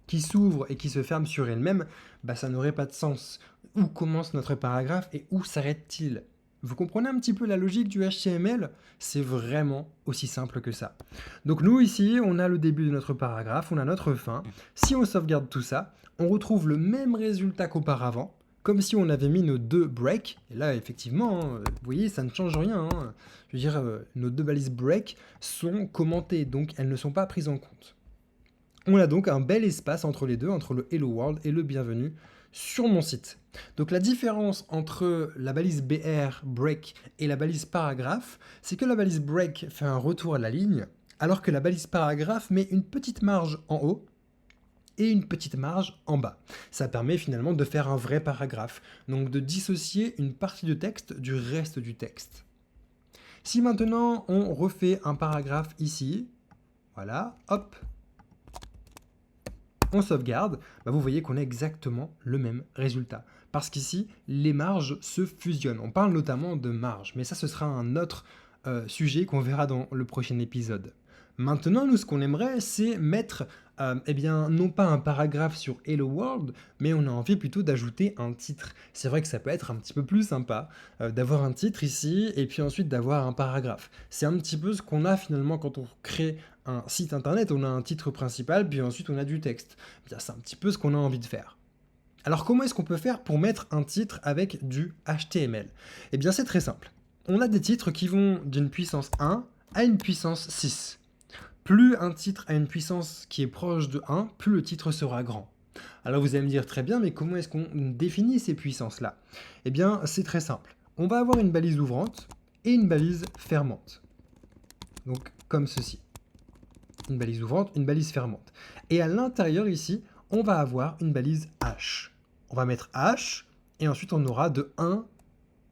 qui s'ouvre et qui se ferme sur elle-même, bah ça n'aurait pas de sens. Où commence notre paragraphe et où s'arrête-t-il ? Vous comprenez un petit peu la logique du HTML ? C'est vraiment aussi simple que ça. Donc nous ici, on a le début de notre paragraphe, on a notre fin. Si on sauvegarde tout ça, on retrouve le même résultat qu'auparavant, comme si on avait mis nos deux breaks. Et là, effectivement, vous voyez, ça ne change rien. Je veux dire, nos deux balises break sont commentées, donc elles ne sont pas prises en compte. On a donc un bel espace entre les deux, entre le Hello World et le bienvenue sur mon site. Donc la différence entre la balise BR, break, et la balise paragraphe, c'est que la balise break fait un retour à la ligne, alors que la balise paragraphe met une petite marge en haut et une petite marge en bas. Ça permet finalement de faire un vrai paragraphe, donc de dissocier une partie du texte du reste du texte. Si maintenant on refait un paragraphe ici, voilà, hop, on sauvegarde, bah vous voyez qu'on a exactement le même résultat. Parce qu'ici, les marges se fusionnent. On parle notamment de marge, mais ça ce sera un autre sujet qu'on verra dans le prochain épisode. Maintenant, nous, ce qu'on aimerait, c'est mettre, non pas un paragraphe sur Hello World, mais on a envie plutôt d'ajouter un titre. C'est vrai que ça peut être un petit peu plus sympa d'avoir un titre ici, et puis ensuite d'avoir un paragraphe. C'est un petit peu ce qu'on a finalement quand on crée un site internet, on a un titre principal, puis ensuite on a du texte. Bien, c'est un petit peu ce qu'on a envie de faire. Alors comment est-ce qu'on peut faire pour mettre un titre avec du HTML ? Eh bien c'est très simple. On a des titres qui vont d'une puissance 1 à une puissance 6. Plus un titre a une puissance qui est proche de 1, plus le titre sera grand. Alors vous allez me dire très bien, mais comment est-ce qu'on définit ces puissances-là ? Eh bien c'est très simple. On va avoir une balise ouvrante et une balise fermante. Donc comme ceci. Une balise ouvrante, une balise fermante. Et à l'intérieur ici, on va avoir une balise H. On va mettre H, et ensuite on aura de 1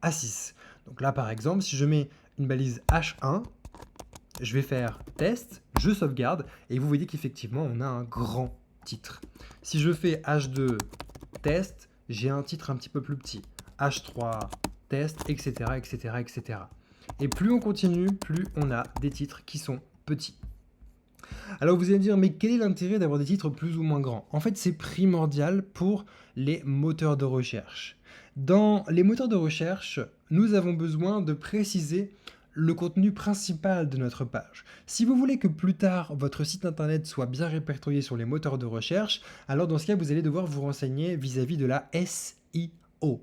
à 6. Donc là par exemple, si je mets une balise H1, je vais faire test, je sauvegarde, et vous voyez qu'effectivement on a un grand titre. Si je fais H2 test, j'ai un titre un petit peu plus petit. H3 test, etc., etc., etc. Et plus on continue, plus on a des titres qui sont petits. Alors vous allez me dire, mais quel est l'intérêt d'avoir des titres plus ou moins grands ? En fait, c'est primordial pour les moteurs de recherche. Dans les moteurs de recherche, nous avons besoin de préciser le contenu principal de notre page. Si vous voulez que plus tard, votre site internet soit bien répertorié sur les moteurs de recherche, alors dans ce cas, vous allez devoir vous renseigner vis-à-vis de la SEO.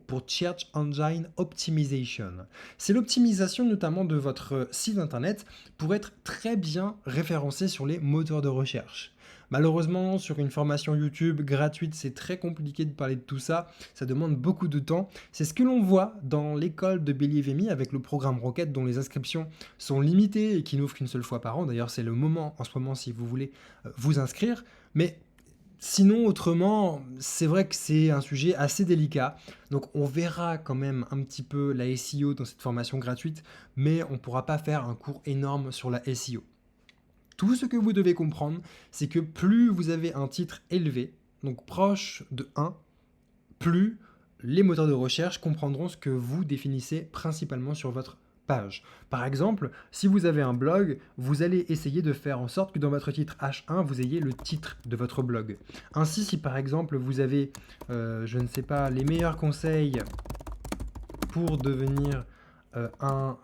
Pour Search Engine Optimization. C'est l'optimisation notamment de votre site internet pour être très bien référencé sur les moteurs de recherche. Malheureusement, sur une formation YouTube gratuite, c'est très compliqué de parler de tout ça, ça demande beaucoup de temps. C'est ce que l'on voit dans l'école de Believe Me avec le programme Rocket dont les inscriptions sont limitées et qui n'ouvrent qu'une seule fois par an. D'ailleurs, c'est le moment en ce moment si vous voulez vous inscrire. Mais sinon, autrement, c'est vrai que c'est un sujet assez délicat. Donc on verra quand même un petit peu la SEO dans cette formation gratuite, mais on ne pourra pas faire un cours énorme sur la SEO. Tout ce que vous devez comprendre, c'est que plus vous avez un titre élevé, donc proche de 1, plus les moteurs de recherche comprendront ce que vous définissez principalement sur votre page. Par exemple, si vous avez un blog, vous allez essayer de faire en sorte que dans votre titre H1, vous ayez le titre de votre blog. Ainsi, si par exemple vous avez, je ne sais pas, les meilleurs conseils pour devenir un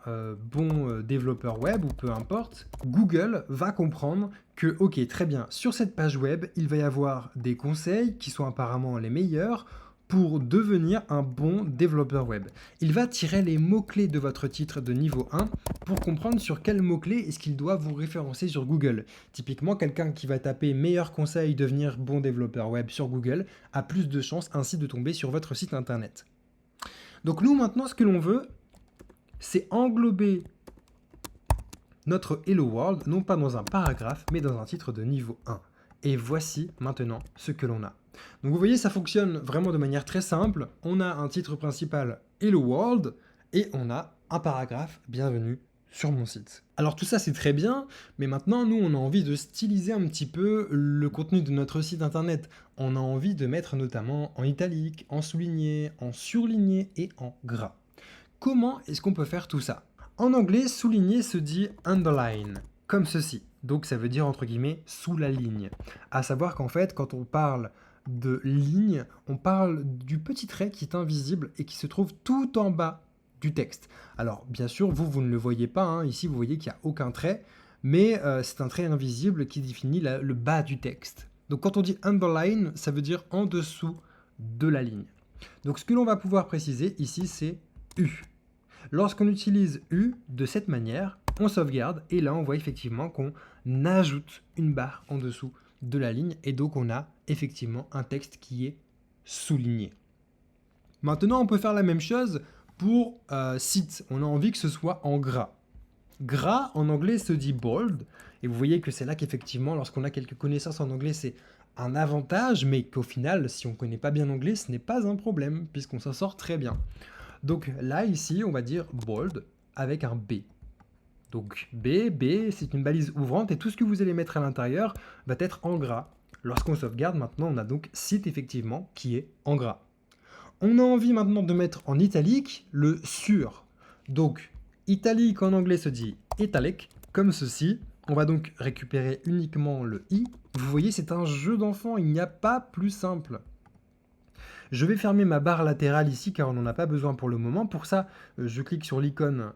bon développeur web ou peu importe, Google va comprendre que, ok, très bien, sur cette page web, il va y avoir des conseils qui sont apparemment les meilleurs pour devenir un bon développeur web. Il va tirer les mots-clés de votre titre de niveau 1 pour comprendre sur quels mots-clés est-ce qu'il doit vous référencer sur Google. Typiquement, quelqu'un qui va taper meilleur conseil devenir bon développeur web sur Google a plus de chances ainsi de tomber sur votre site internet. Donc nous, maintenant, ce que l'on veut, c'est englober notre Hello World, non pas dans un paragraphe, mais dans un titre de niveau 1. Et voici maintenant ce que l'on a. Donc vous voyez, ça fonctionne vraiment de manière très simple. On a un titre principal Hello World et on a un paragraphe Bienvenue sur mon site. Alors tout ça c'est très bien, mais maintenant nous on a envie de styliser un petit peu le contenu de notre site internet. On a envie de mettre notamment en italique, en souligné, en surligné et en gras. Comment est-ce qu'on peut faire tout ça? En anglais, souligner se dit underline, comme ceci. Donc ça veut dire entre guillemets sous la ligne. À savoir qu'en fait, quand on parle de ligne, on parle du petit trait qui est invisible et qui se trouve tout en bas du texte. Alors bien sûr, vous ne le voyez pas, hein. Ici vous voyez qu'il n'y a aucun trait, mais c'est un trait invisible qui définit le bas du texte. Donc quand on dit underline, ça veut dire en dessous de la ligne. Donc ce que l'on va pouvoir préciser ici, c'est U. Lorsqu'on utilise U de cette manière, on sauvegarde et là on voit effectivement qu'on ajoute une barre en dessous de la ligne et donc on a effectivement un texte qui est souligné. Maintenant on peut faire la même chose pour site. On a envie que ce soit en gras. Gras en anglais se dit bold et vous voyez que c'est là qu'effectivement lorsqu'on a quelques connaissances en anglais c'est un avantage, mais qu'au final si on ne connaît pas bien l'anglais ce n'est pas un problème puisqu'on s'en sort très bien. Donc là, ici, on va dire bold avec un B. Donc B, c'est une balise ouvrante et tout ce que vous allez mettre à l'intérieur va être en gras. Lorsqu'on sauvegarde, maintenant, on a donc site effectivement qui est en gras. On a envie maintenant de mettre en italique le sur. Donc italique en anglais se dit italic, comme ceci. On va donc récupérer uniquement le I. Vous voyez, c'est un jeu d'enfant, il n'y a pas plus simple. Je vais fermer ma barre latérale ici car on n'en a pas besoin pour le moment. Pour ça, je clique sur l'icône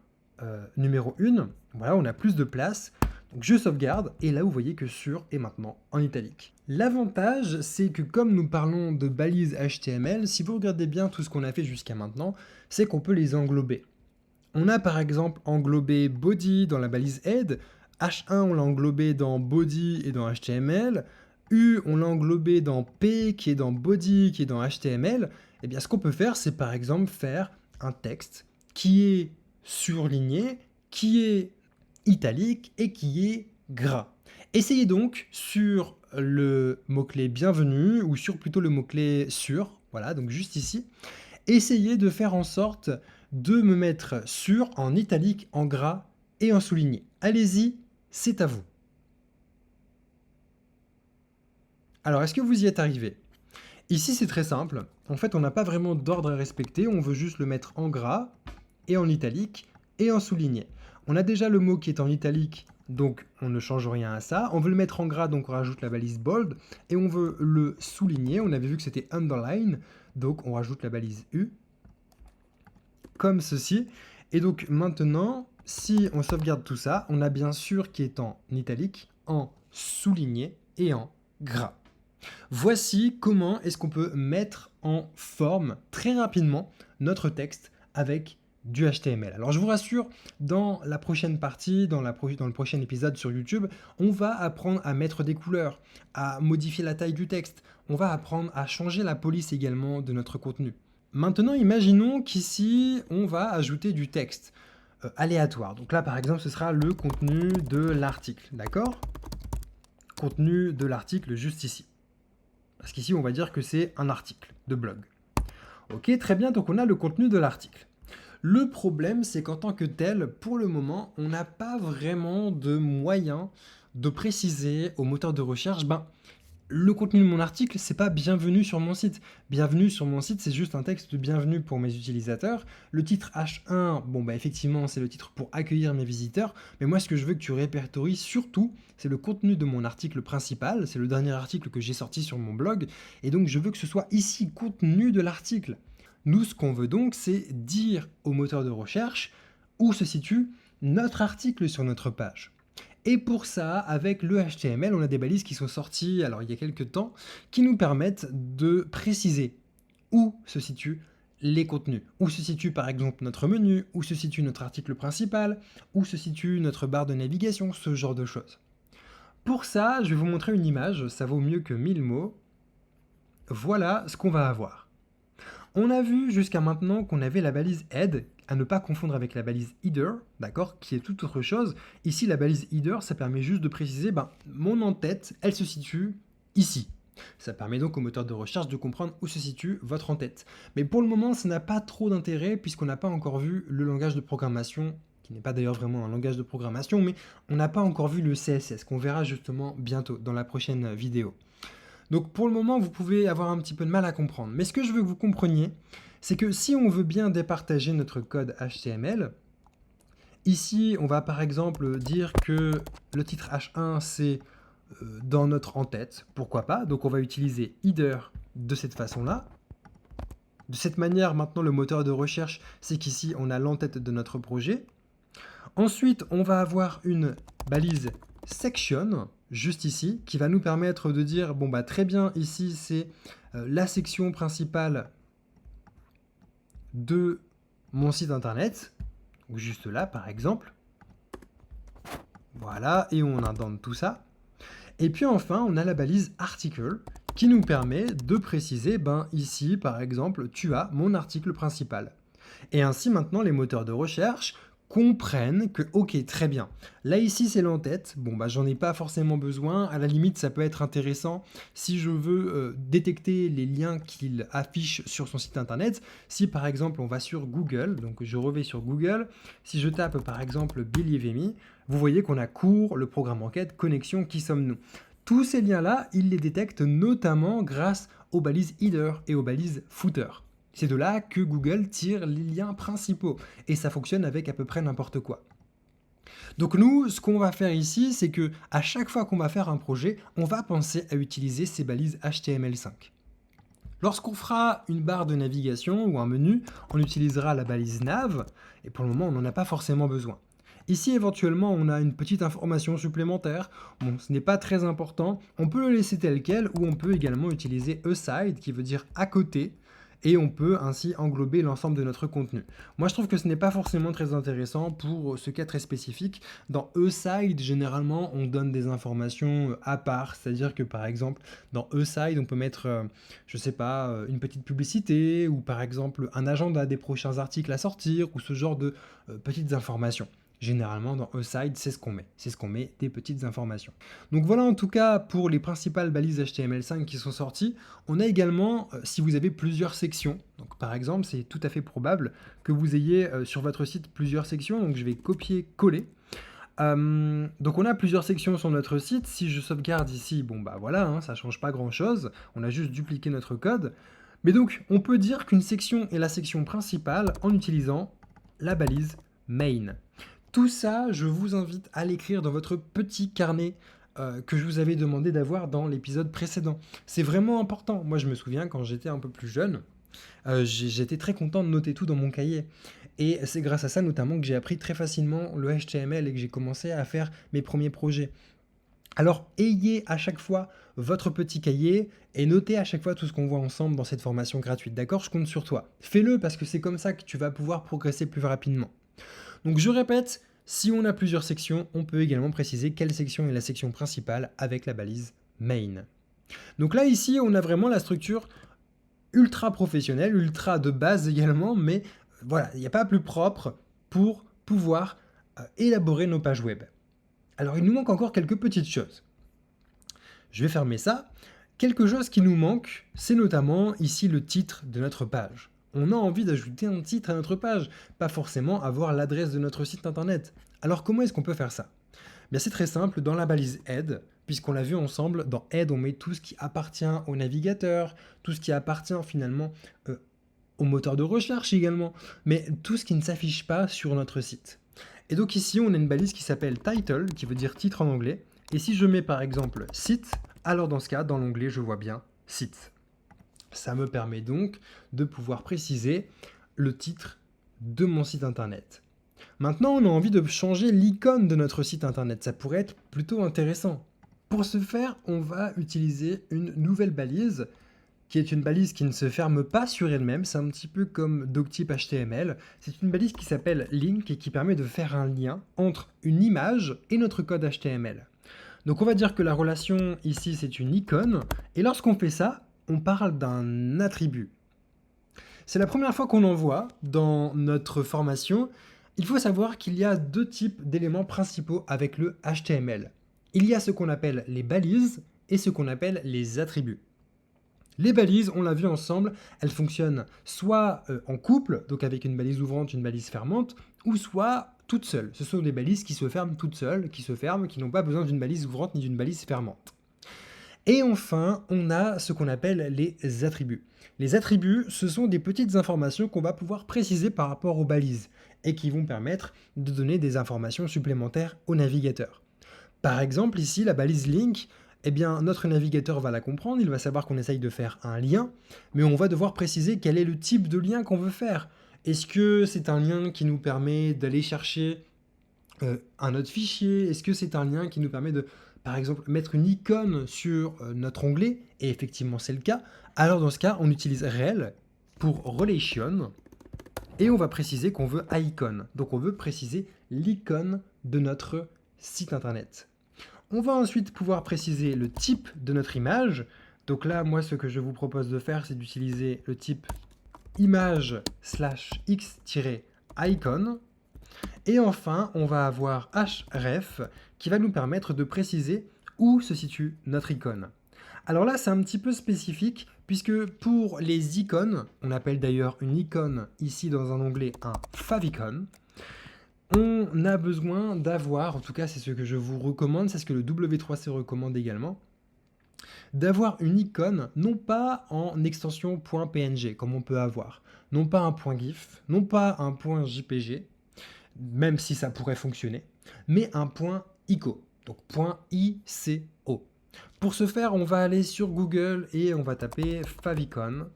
numéro 1. Voilà, on a plus de place. Donc je sauvegarde et là vous voyez que sur est maintenant en italique. L'avantage, c'est que comme nous parlons de balises HTML, si vous regardez bien tout ce qu'on a fait jusqu'à maintenant, c'est qu'on peut les englober. On a par exemple englobé body dans la balise head, H1 on l'a englobé dans body et dans HTML, U, on l'a englobé dans P, qui est dans body, qui est dans HTML, eh bien ce qu'on peut faire, c'est par exemple faire un texte qui est surligné, qui est italique et qui est gras. Essayez donc sur le mot-clé bienvenue, ou sur plutôt le mot-clé sur, voilà, donc juste ici, essayez de faire en sorte de me mettre sur en italique, en gras et en souligné. Allez-y, c'est à vous. Alors, est-ce que vous y êtes arrivé? Ici, c'est très simple. En fait, on n'a pas vraiment d'ordre à respecter. On veut juste le mettre en gras et en italique et en souligné. On a déjà le mot qui est en italique, donc on ne change rien à ça. On veut le mettre en gras, donc on rajoute la balise bold. Et on veut le souligner. On avait vu que c'était underline, donc on rajoute la balise U, comme ceci. Et donc maintenant, si on sauvegarde tout ça, on a bien sûr qui est en italique, en souligné et en gras. Voici comment est-ce qu'on peut mettre en forme très rapidement notre texte avec du HTML. Alors je vous rassure, dans la prochaine partie, dans le prochain épisode sur YouTube, on va apprendre à mettre des couleurs, à modifier la taille du texte, on va apprendre à changer la police également de notre contenu. Maintenant, imaginons qu'ici, on va ajouter du texte aléatoire. Donc là, par exemple, ce sera le contenu de l'article, d'accord? Contenu de l'article juste ici. Parce qu'ici, on va dire que c'est un article de blog. Ok, très bien, donc on a le contenu de l'article. Le problème, c'est qu'en tant que tel, pour le moment, on n'a pas vraiment de moyen de préciser au moteur de recherche, le contenu de mon article, c'est pas bienvenue sur mon site. Bienvenue sur mon site, c'est juste un texte de bienvenue pour mes utilisateurs. Le titre H1, bon bah effectivement, c'est le titre pour accueillir mes visiteurs, mais moi ce que je veux que tu répertories surtout, c'est le contenu de mon article principal, c'est le dernier article que j'ai sorti sur mon blog, et donc je veux que ce soit ici contenu de l'article. Nous, ce qu'on veut donc, c'est dire au moteur de recherche où se situe notre article sur notre page. Et pour ça, avec le HTML, on a des balises qui sont sorties alors il y a quelques temps, qui nous permettent de préciser où se situent les contenus, où se situe par exemple notre menu, où se situe notre article principal, où se situe notre barre de navigation, ce genre de choses. Pour ça, je vais vous montrer une image, ça vaut mieux que 1000 mots. Voilà ce qu'on va avoir. On a vu jusqu'à maintenant qu'on avait la balise head, à ne pas confondre avec la balise header, d'accord, qui est toute autre chose. Ici, la balise header, ça permet juste de préciser, mon en-tête, elle se situe ici. Ça permet donc au moteur de recherche de comprendre où se situe votre en-tête. Mais pour le moment, ça n'a pas trop d'intérêt puisqu'on n'a pas encore vu le langage de programmation, qui n'est pas d'ailleurs vraiment un langage de programmation, mais on n'a pas encore vu le CSS, qu'on verra justement bientôt dans la prochaine vidéo. Donc pour le moment, vous pouvez avoir un petit peu de mal à comprendre. Mais ce que je veux que vous compreniez, c'est que si on veut bien départager notre code HTML, ici, on va par exemple dire que le titre H1, c'est dans notre en-tête. Pourquoi pas? Donc on va utiliser header de cette façon-là. De cette manière, maintenant, le moteur de recherche, c'est qu'ici, on a l'en-tête de notre projet. Ensuite, on va avoir une balise section, juste ici, qui va nous permettre de dire, très bien, ici, c'est la section principale de mon site internet, ou juste là, par exemple. Voilà, et on indente tout ça. Et puis enfin, on a la balise article, qui nous permet de préciser, ici, par exemple, tu as mon article principal. Et ainsi, maintenant, les moteurs de recherche comprennent que, ok, très bien, là ici c'est l'en-tête, j'en ai pas forcément besoin, à la limite ça peut être intéressant si je veux détecter les liens qu'il affiche sur son site internet. Si par exemple on va sur Google, donc je revais sur Google, si je tape par exemple Believe Me, vous voyez qu'on a cours, le programme enquête, connexion, qui sommes-nous. Tous ces liens-là, il les détecte notamment grâce aux balises header et aux balises footer. C'est de là que Google tire les liens principaux et ça fonctionne avec à peu près n'importe quoi. Donc nous, ce qu'on va faire ici, c'est que à chaque fois qu'on va faire un projet, on va penser à utiliser ces balises HTML5. Lorsqu'on fera une barre de navigation ou un menu, on utilisera la balise nav et pour le moment, on n'en a pas forcément besoin. Ici, éventuellement, on a une petite information supplémentaire. Ce n'est pas très important. On peut le laisser tel quel ou on peut également utiliser aside qui veut dire à côté. Et on peut ainsi englober l'ensemble de notre contenu. Moi, je trouve que ce n'est pas forcément très intéressant pour ce cas très spécifique. Dans aside, généralement, on donne des informations à part. C'est-à-dire que, par exemple, dans aside, on peut mettre, une petite publicité ou, par exemple, un agenda des prochains articles à sortir ou ce genre de petites informations. Généralement, dans aside, c'est ce qu'on met. C'est ce qu'on met, des petites informations. Donc voilà en tout cas pour les principales balises HTML5 qui sont sorties. On a également, si vous avez plusieurs sections, donc par exemple, c'est tout à fait probable que vous ayez sur votre site plusieurs sections. Donc je vais copier-coller. Donc on a plusieurs sections sur notre site. Si je sauvegarde ici, ça change pas grand-chose. On a juste dupliqué notre code. Mais donc, on peut dire qu'une section est la section principale en utilisant la balise main. Tout ça, je vous invite à l'écrire dans votre petit carnet que je vous avais demandé d'avoir dans l'épisode précédent. C'est vraiment important. Moi, je me souviens quand j'étais un peu plus jeune, j'étais très content de noter tout dans mon cahier. Et c'est grâce à ça notamment que j'ai appris très facilement le HTML et que j'ai commencé à faire mes premiers projets. Alors, ayez à chaque fois votre petit cahier et notez à chaque fois tout ce qu'on voit ensemble dans cette formation gratuite. D'accord? Je compte sur toi. Fais-le parce que c'est comme ça que tu vas pouvoir progresser plus rapidement. Donc je répète, si on a plusieurs sections, on peut également préciser quelle section est la section principale avec la balise main. Donc là ici, on a vraiment la structure ultra professionnelle, ultra de base également, mais voilà, il n'y a pas plus propre pour pouvoir élaborer nos pages web. Alors il nous manque encore quelques petites choses. Je vais fermer ça. Quelque chose qui nous manque, c'est notamment ici le titre de notre page. On a envie d'ajouter un titre à notre page, pas forcément avoir l'adresse de notre site internet. Alors comment est-ce qu'on peut faire ça? C'est très simple, dans la balise head, puisqu'on l'a vu ensemble, dans Aide, on met tout ce qui appartient au navigateur, tout ce qui appartient finalement au moteur de recherche également, mais tout ce qui ne s'affiche pas sur notre site. Et donc ici, on a une balise qui s'appelle title, qui veut dire titre en anglais. Et si je mets par exemple site, alors dans ce cas, dans l'onglet, je vois bien site. Ça me permet donc de pouvoir préciser le titre de mon site internet. Maintenant, on a envie de changer l'icône de notre site internet. Ça pourrait être plutôt intéressant. Pour ce faire, on va utiliser une nouvelle balise qui est une balise qui ne se ferme pas sur elle-même. C'est un petit peu comme doctype HTML. C'est une balise qui s'appelle link et qui permet de faire un lien entre une image et notre code HTML. Donc on va dire que la relation ici, c'est une icône. Et lorsqu'on fait ça, on parle d'un attribut. C'est la première fois qu'on en voit dans notre formation. Il faut savoir qu'il y a deux types d'éléments principaux avec le HTML. Il y a ce qu'on appelle les balises et ce qu'on appelle les attributs. Les balises, on l'a vu ensemble, elles fonctionnent soit en couple, donc avec une balise ouvrante, une balise fermante, ou soit toutes seules. Ce sont des balises qui se ferment toutes seules, qui se ferment, qui n'ont pas besoin d'une balise ouvrante ni d'une balise fermante. Et enfin, on a ce qu'on appelle les attributs. Les attributs, ce sont des petites informations qu'on va pouvoir préciser par rapport aux balises et qui vont permettre de donner des informations supplémentaires au navigateur. Par exemple, ici, la balise link, eh bien, notre navigateur va la comprendre, il va savoir qu'on essaye de faire un lien, mais on va devoir préciser quel est le type de lien qu'on veut faire. Est-ce que c'est un lien qui nous permet d'aller chercher un autre fichier? Est-ce que c'est un lien qui nous permet de, par exemple, mettre une icône sur notre onglet? Et effectivement, c'est le cas. Alors, dans ce cas, on utilise rel pour relation, et on va préciser qu'on veut icon. Donc, on veut préciser l'icône de notre site internet. On va ensuite pouvoir préciser le type de notre image. Donc là, moi, ce que je vous propose de faire, c'est d'utiliser le type image/x-icon. Et enfin, on va avoir href qui va nous permettre de préciser où se situe notre icône. Alors là, c'est un petit peu spécifique puisque pour les icônes, on appelle d'ailleurs une icône ici dans un onglet un favicon, on a besoin d'avoir, en tout cas c'est ce que je vous recommande, c'est ce que le W3C recommande également, d'avoir une icône non pas en extension .png comme on peut avoir, non pas un .gif, non pas un .jpg, même si ça pourrait fonctionner, mais un .ico, donc .ico. Pour ce faire, on va aller sur Google et on va taper favicon,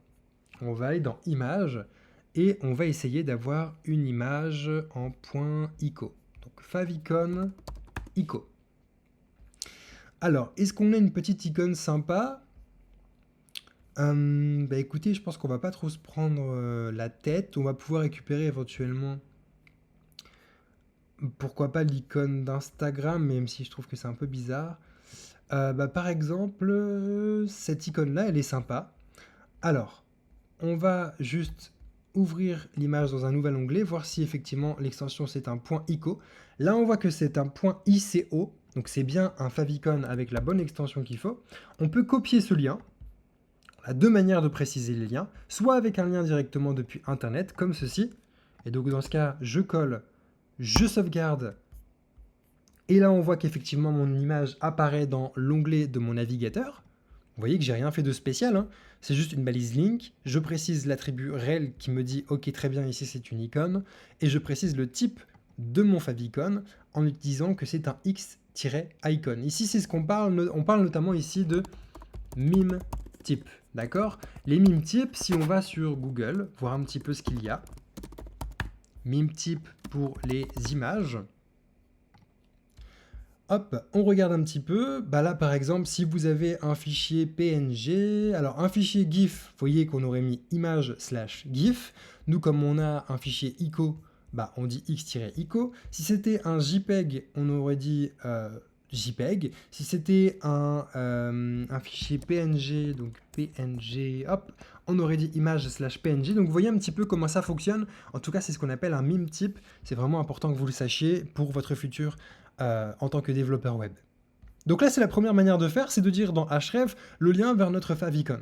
on va aller dans Images, et on va essayer d'avoir une image en .ico. Donc favicon ico. Alors, est-ce qu'on a une petite icône sympa? Écoutez, je pense qu'on va pas trop se prendre la tête. On va pouvoir récupérer éventuellement, pourquoi pas l'icône d'Instagram, même si je trouve que c'est un peu bizarre. Par exemple, cette icône-là, elle est sympa. Alors, on va juste ouvrir l'image dans un nouvel onglet, voir si effectivement l'extension c'est un .ico. Là on voit que c'est un .ico, donc c'est bien un favicon avec la bonne extension qu'il faut. On peut copier ce lien. On a deux manières de préciser les liens, soit avec un lien directement depuis internet, comme ceci. Et donc dans ce cas, je colle, je sauvegarde. Et là on voit qu'effectivement mon image apparaît dans l'onglet de mon navigateur. Vous voyez que j'ai rien fait de spécial, hein. C'est juste une balise link, je précise l'attribut rel qui me dit ok très bien ici c'est une icône, et je précise le type de mon favicon en utilisant que c'est un x-icon. Ici c'est ce qu'on parle, on parle notamment ici de meme type, d'accord? Les meme types, si on va sur Google, voir un petit peu ce qu'il y a, meme type pour les images. Hop, on regarde un petit peu. Là, par exemple, si vous avez un fichier PNG, alors un fichier GIF, vous voyez qu'on aurait mis image/GIF. Nous, comme on a un fichier ICO, on dit x-ico. Si c'était un JPEG, on aurait dit JPEG. Si c'était un fichier PNG, donc PNG, hop, on aurait dit image/PNG. Donc vous voyez un petit peu comment ça fonctionne. En tout cas, c'est ce qu'on appelle un meme type. C'est vraiment important que vous le sachiez pour votre futur en tant que développeur web. Donc là, c'est la première manière de faire, c'est de dire dans href le lien vers notre favicon.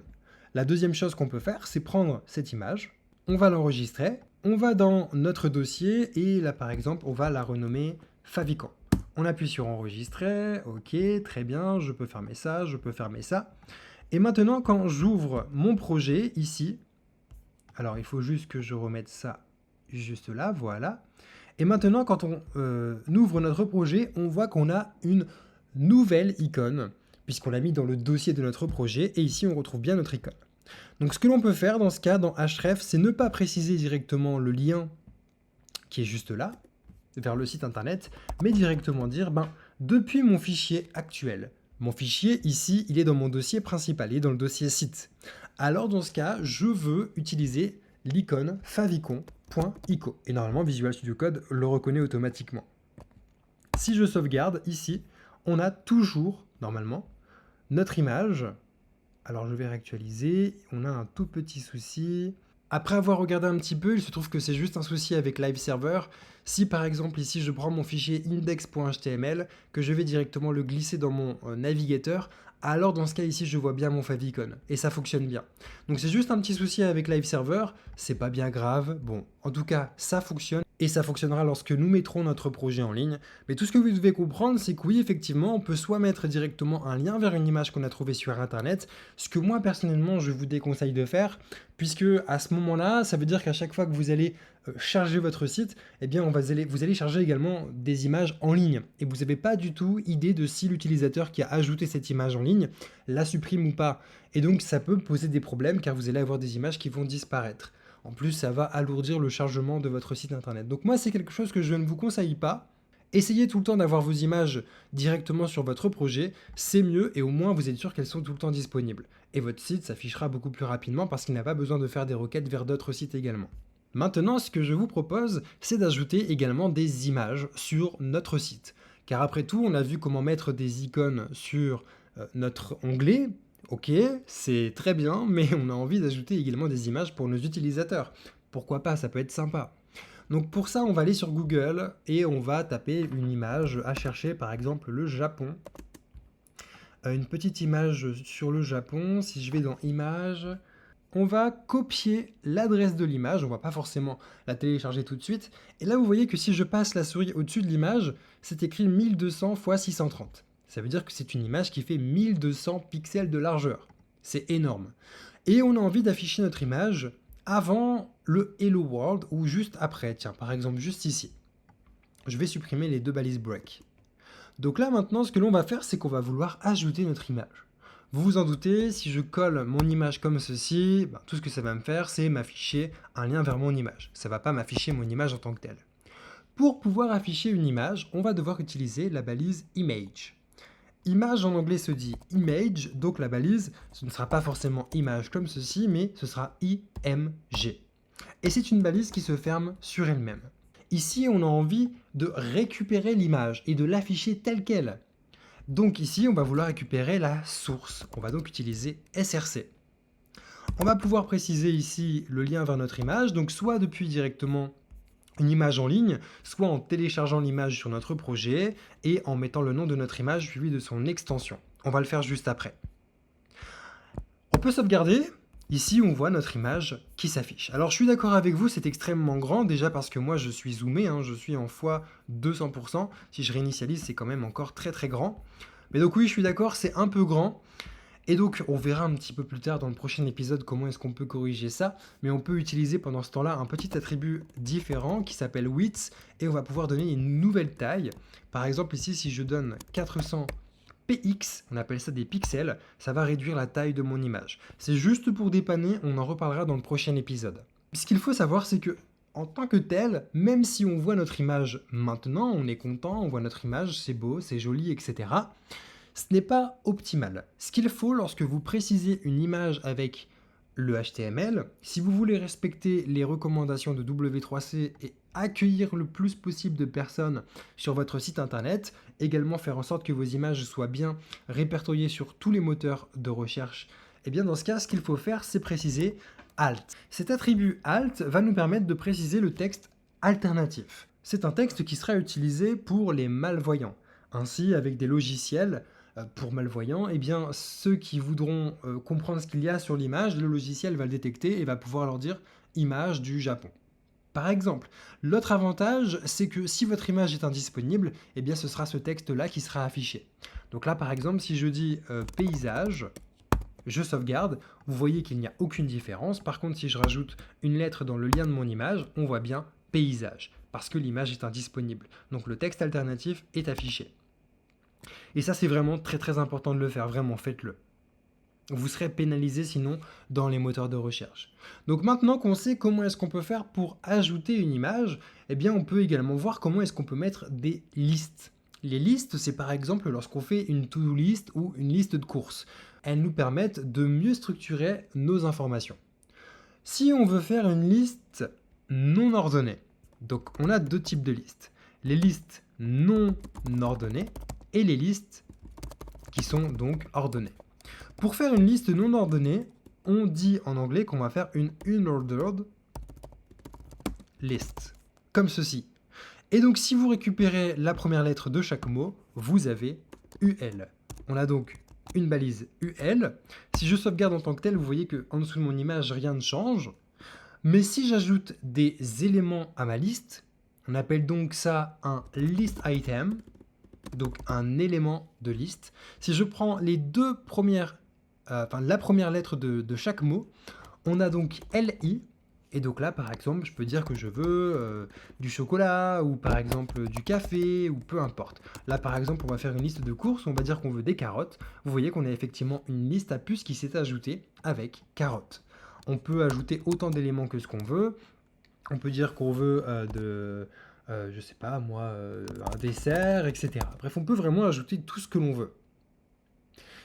La deuxième chose qu'on peut faire, c'est prendre cette image, on va l'enregistrer, on va dans notre dossier et là, par exemple, on va la renommer favicon. On appuie sur enregistrer, ok, très bien, je peux fermer ça, je peux fermer ça. Et maintenant, quand j'ouvre mon projet ici, alors il faut juste que je remette ça juste là, voilà. Et maintenant, quand on ouvre notre projet, on voit qu'on a une nouvelle icône, puisqu'on l'a mis dans le dossier de notre projet, et ici on retrouve bien notre icône. Donc ce que l'on peut faire dans ce cas, dans Href, c'est ne pas préciser directement le lien qui est juste là, vers le site internet, mais directement dire, depuis mon fichier actuel, mon fichier ici, il est dans mon dossier principal, il est dans le dossier site. Alors dans ce cas, je veux utiliser l'icône favicon.ico. Et normalement, Visual Studio Code le reconnaît automatiquement. Si je sauvegarde, ici, on a toujours, normalement, notre image. Alors je vais réactualiser, on a un tout petit souci. Après avoir regardé un petit peu, il se trouve que c'est juste un souci avec Live Server. Si par exemple ici je prends mon fichier index.html, que je vais directement le glisser dans mon navigateur, alors dans ce cas ici je vois bien mon favicon et ça fonctionne bien. Donc c'est juste un petit souci avec Live Server, c'est pas bien grave. Bon, en tout cas ça fonctionne et ça fonctionnera lorsque nous mettrons notre projet en ligne. Mais tout ce que vous devez comprendre, c'est que oui, effectivement, on peut soit mettre directement un lien vers une image qu'on a trouvée sur Internet, ce que moi personnellement je vous déconseille de faire, puisque à ce moment-là, ça veut dire qu'à chaque fois que vous allez charger votre site, eh bien vous allez charger également des images en ligne. Et vous n'avez pas du tout idée de si l'utilisateur qui a ajouté cette image en ligne la supprime ou pas. Et donc ça peut poser des problèmes car vous allez avoir des images qui vont disparaître. En plus, ça va alourdir le chargement de votre site internet. Donc moi, c'est quelque chose que je ne vous conseille pas. Essayez tout le temps d'avoir vos images directement sur votre projet, c'est mieux et au moins vous êtes sûr qu'elles sont tout le temps disponibles. Et votre site s'affichera beaucoup plus rapidement parce qu'il n'a pas besoin de faire des requêtes vers d'autres sites également. Maintenant, ce que je vous propose, c'est d'ajouter également des images sur notre site. Car après tout, on a vu comment mettre des icônes sur notre onglet. Ok, c'est très bien, mais on a envie d'ajouter également des images pour nos utilisateurs. Pourquoi pas, ça peut être sympa. Donc pour ça, on va aller sur Google et on va taper une image à chercher, par exemple le Japon. Une petite image sur le Japon, si je vais dans Images, on va copier l'adresse de l'image, on ne va pas forcément la télécharger tout de suite. Et là, vous voyez que si je passe la souris au-dessus de l'image, c'est écrit 1200 x 630. Ça veut dire que c'est une image qui fait 1200 pixels de largeur. C'est énorme. Et on a envie d'afficher notre image avant le Hello World ou juste après. Tiens, par exemple, juste ici. Je vais supprimer les deux balises break. Donc là, maintenant, ce que l'on va faire, c'est qu'on va vouloir ajouter notre image. Vous vous en doutez, si je colle mon image comme ceci, tout ce que ça va me faire, c'est m'afficher un lien vers mon image. Ça ne va pas m'afficher mon image en tant que telle. Pour pouvoir afficher une image, on va devoir utiliser la balise image. Image en anglais se dit image, donc la balise, ce ne sera pas forcément image comme ceci, mais ce sera img. Et c'est une balise qui se ferme sur elle-même. Ici, on a envie de récupérer l'image et de l'afficher telle qu'elle. Donc ici, on va vouloir récupérer la source. On va donc utiliser src. On va pouvoir préciser ici le lien vers notre image, donc soit depuis directement une image en ligne, soit en téléchargeant l'image sur notre projet et en mettant le nom de notre image suivi de son extension. On va le faire juste après. On peut sauvegarder. Ici, on voit notre image qui s'affiche. Alors, je suis d'accord avec vous, c'est extrêmement grand, déjà parce que moi, je suis zoomé, je suis en x200%. Si je réinitialise, c'est quand même encore très très grand. Mais donc oui, je suis d'accord, c'est un peu grand. Et donc, on verra un petit peu plus tard dans le prochain épisode comment est-ce qu'on peut corriger ça. Mais on peut utiliser pendant ce temps-là un petit attribut différent qui s'appelle width. Et on va pouvoir donner une nouvelle taille. Par exemple, ici, si je donne 400 px, on appelle ça des pixels, ça va réduire la taille de mon image. C'est juste pour dépanner, on en reparlera dans le prochain épisode. Ce qu'il faut savoir, c'est que en tant que tel, même si on voit notre image maintenant, on est content, on voit notre image, c'est beau, c'est joli, etc. Ce n'est pas optimal. Ce qu'il faut lorsque vous précisez une image avec le HTML, si vous voulez respecter les recommandations de W3C et accueillir le plus possible de personnes sur votre site internet, également faire en sorte que vos images soient bien répertoriées sur tous les moteurs de recherche, et bien dans ce cas, ce qu'il faut faire, c'est préciser alt. Cet attribut alt va nous permettre de préciser le texte alternatif. C'est un texte qui sera utilisé pour les malvoyants. Ainsi, avec des logiciels pour malvoyants, eh bien, ceux qui voudront comprendre ce qu'il y a sur l'image, le logiciel va le détecter et va pouvoir leur dire image du Japon. Par exemple, l'autre avantage, c'est que si votre image est indisponible, eh bien ce sera ce texte-là qui sera affiché. Donc là, par exemple, si je dis paysage, je sauvegarde, vous voyez qu'il n'y a aucune différence. Par contre, si je rajoute une lettre dans le lien de mon image, on voit bien paysage, parce que l'image est indisponible. Donc le texte alternatif est affiché. Et ça, c'est vraiment très très important de le faire, vraiment, faites-le. Vous serez pénalisé sinon dans les moteurs de recherche. Donc maintenant qu'on sait comment est-ce qu'on peut faire pour ajouter une image, eh bien on peut également voir comment est-ce qu'on peut mettre des listes. Les listes, c'est par exemple lorsqu'on fait une to-do list ou une liste de courses. Elles nous permettent de mieux structurer nos informations. Si on veut faire une liste non ordonnée, donc on a deux types de listes. Les listes non ordonnées et les listes qui sont donc ordonnées. Pour faire une liste non ordonnée, on dit en anglais qu'on va faire une unordered list, comme ceci. Et donc si vous récupérez la première lettre de chaque mot, vous avez UL. On a donc une balise UL. Si je sauvegarde en tant que tel, vous voyez qu'en dessous de mon image, rien ne change. Mais si j'ajoute des éléments à ma liste, on appelle donc ça un list item, donc un élément de liste. Si je prends les deux premières la première lettre de chaque mot, on a donc LI, et donc là, par exemple, je peux dire que je veux du chocolat, ou par exemple du café, ou peu importe. Là, par exemple, on va faire une liste de courses, on va dire qu'on veut des carottes. Vous voyez qu'on a effectivement une liste à puces qui s'est ajoutée avec carottes. On peut ajouter autant d'éléments que ce qu'on veut. On peut dire qu'on veut je sais pas moi, un dessert, etc. Bref, on peut vraiment ajouter tout ce que l'on veut.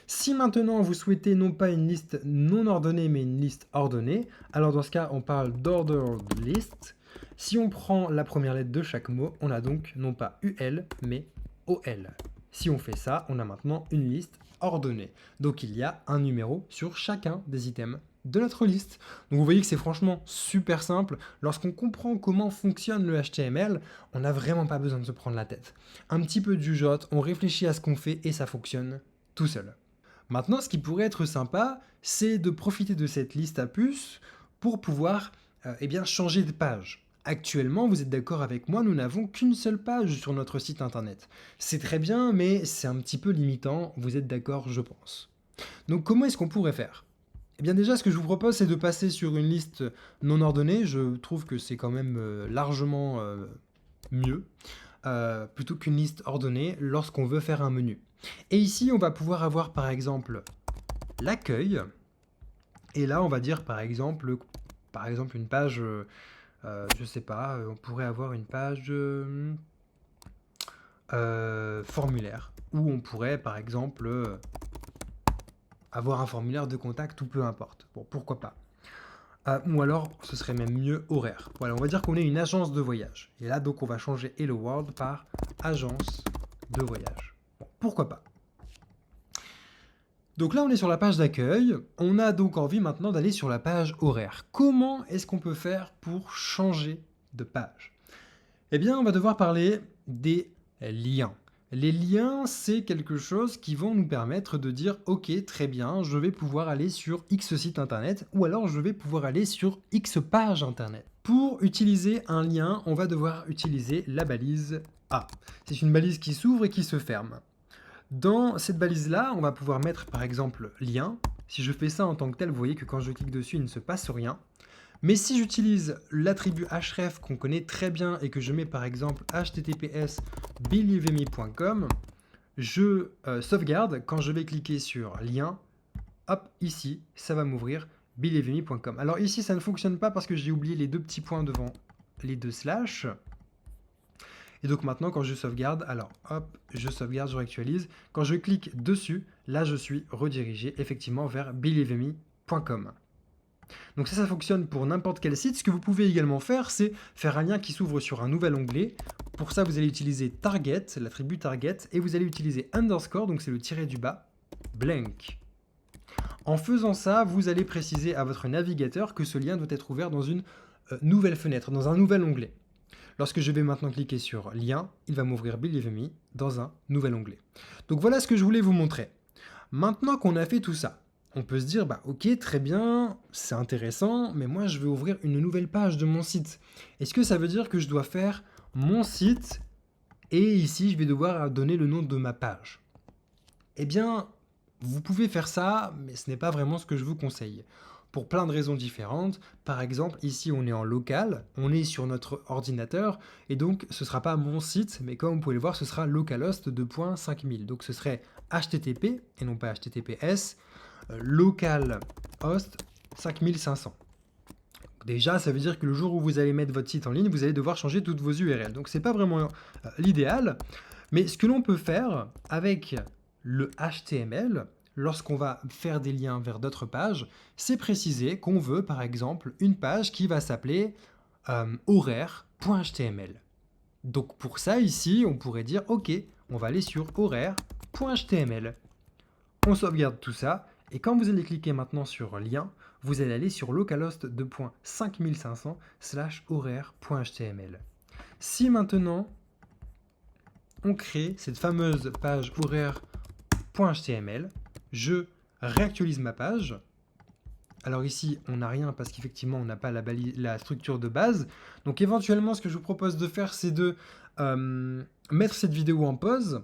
Si maintenant vous souhaitez non pas une liste non ordonnée mais une liste ordonnée, alors dans ce cas on parle d'ordered list. Si on prend la première lettre de chaque mot, on a donc non pas UL mais OL. Si on fait ça, on a maintenant une liste ordonnée. Donc il y a un numéro sur chacun des items de notre liste. Donc vous voyez que c'est franchement super simple. Lorsqu'on comprend comment fonctionne le HTML, on n'a vraiment pas besoin de se prendre la tête. Un petit peu de jugeote, on réfléchit à ce qu'on fait et ça fonctionne tout seul. Maintenant, ce qui pourrait être sympa, c'est de profiter de cette liste à puces pour pouvoir changer de page. Actuellement, vous êtes d'accord avec moi, nous n'avons qu'une seule page sur notre site internet. C'est très bien, mais c'est un petit peu limitant, vous êtes d'accord, je pense. Donc comment est-ce qu'on pourrait faire ? Eh bien déjà, ce que je vous propose, c'est de passer sur une liste non ordonnée. Je trouve que c'est quand même largement mieux, plutôt qu'une liste ordonnée lorsqu'on veut faire un menu. Et ici, on va pouvoir avoir par exemple l'accueil. Et là, on va dire par exemple une page, je sais pas, on pourrait avoir une page formulaire. Où on pourrait par exemple avoir un formulaire de contact ou peu importe. Bon, pourquoi pas. Ou alors, ce serait même mieux horaire. Voilà, on va dire qu'on est une agence de voyage. Et là, donc, on va changer Hello World par agence de voyage. Bon, pourquoi pas. Donc là, on est sur la page d'accueil. On a donc envie maintenant d'aller sur la page horaire. Comment est-ce qu'on peut faire pour changer de page ? Eh bien, on va devoir parler des liens. Les liens, c'est quelque chose qui vont nous permettre de dire « Ok, très bien, je vais pouvoir aller sur X site internet ou alors je vais pouvoir aller sur X page internet. » Pour utiliser un lien, on va devoir utiliser la balise A. C'est une balise qui s'ouvre et qui se ferme. Dans cette balise-là, on va pouvoir mettre par exemple « lien ». Si je fais ça en tant que tel, vous voyez que quand je clique dessus, il ne se passe rien. Mais si j'utilise l'attribut href qu'on connaît très bien et que je mets par exemple https believeme.com, je sauvegarde. Quand je vais cliquer sur lien, hop, ici, ça va m'ouvrir believeme.com. Alors ici, ça ne fonctionne pas parce que j'ai oublié les deux petits points devant les deux slash. Et donc maintenant, quand je sauvegarde, alors hop, je sauvegarde, je réactualise. Quand je clique dessus, là, je suis redirigé effectivement vers believeme.com. Donc ça fonctionne pour n'importe quel site. Ce que vous pouvez également faire, c'est faire un lien qui s'ouvre sur un nouvel onglet. Pour ça, vous allez utiliser target, l'attribut target, et vous allez utiliser underscore, donc c'est le tiré du bas, blank. En faisant ça, vous allez préciser à votre navigateur que ce lien doit être ouvert dans une nouvelle fenêtre, dans un nouvel onglet. Lorsque je vais maintenant cliquer sur lien, il va m'ouvrir Believe Me dans un nouvel onglet. Donc voilà ce que je voulais vous montrer. Maintenant qu'on a fait tout ça, on peut se dire, bah ok, très bien, c'est intéressant, mais moi je veux ouvrir une nouvelle page de mon site. Est-ce que ça veut dire que je dois faire mon site et ici je vais devoir donner le nom de ma page? Eh bien, vous pouvez faire ça, mais ce n'est pas vraiment ce que je vous conseille. Pour plein de raisons différentes. Par exemple, ici on est en local, on est sur notre ordinateur, et donc ce ne sera pas mon site, mais comme vous pouvez le voir, ce sera localhost 2.5000. Donc ce serait HTTP, et non pas HTTPS, localhost 5500. Déjà, ça veut dire que le jour où vous allez mettre votre site en ligne, vous allez devoir changer toutes vos URL. Donc c'est pas vraiment l'idéal, mais ce que l'on peut faire avec le HTML, lorsqu'on va faire des liens vers d'autres pages, c'est préciser qu'on veut par exemple une page qui va s'appeler horaire.html. Donc pour ça ici, on pourrait dire ok, on va aller sur horaire.html. On sauvegarde tout ça, et quand vous allez cliquer maintenant sur lien, vous allez aller sur localhost 2.5500/horaire.html. Si maintenant on crée cette fameuse page horaire.html, je réactualise ma page. Alors ici, on n'a rien parce qu'effectivement, on n'a pas la structure de base. Donc éventuellement, ce que je vous propose de faire, c'est de mettre cette vidéo en pause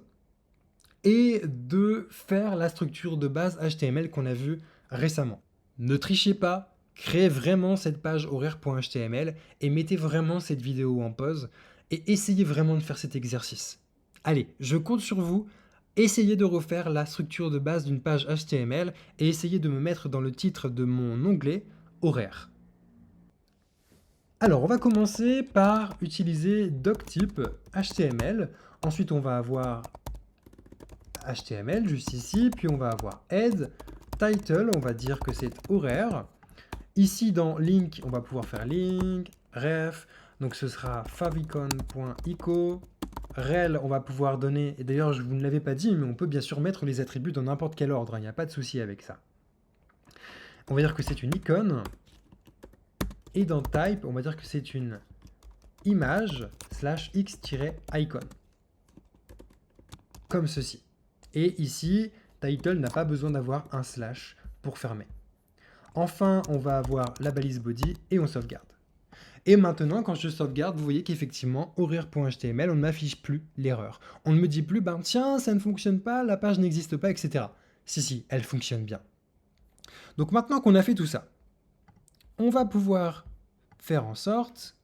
et de faire la structure de base HTML qu'on a vue récemment. Ne trichez pas, créez vraiment cette page horaire.html et mettez vraiment cette vidéo en pause et essayez vraiment de faire cet exercice. Allez, je compte sur vous. Essayez de refaire la structure de base d'une page HTML et essayez de me mettre dans le titre de mon onglet horaire. Alors, on va commencer par utiliser doctype HTML. Ensuite, on va avoir HTML juste ici, puis on va avoir head, title, on va dire que c'est horaire. Ici dans link, on va pouvoir faire link, ref, donc ce sera favicon.ico. Rel, on va pouvoir donner, et d'ailleurs je vous ne l'avais pas dit, mais on peut bien sûr mettre les attributs dans n'importe quel ordre, il n'y a pas de souci avec ça. On va dire que c'est une icône, et dans type, on va dire que c'est une image / x-icon, comme ceci. Et ici, title n'a pas besoin d'avoir un slash pour fermer. Enfin, on va avoir la balise body et on sauvegarde. Et maintenant, quand je sauvegarde, vous voyez qu'effectivement, horaire.html, on ne m'affiche plus l'erreur. On ne me dit plus, ben tiens, ça ne fonctionne pas, la page n'existe pas, etc. Si, elle fonctionne bien. Donc maintenant qu'on a fait tout ça, on va pouvoir faire en sorte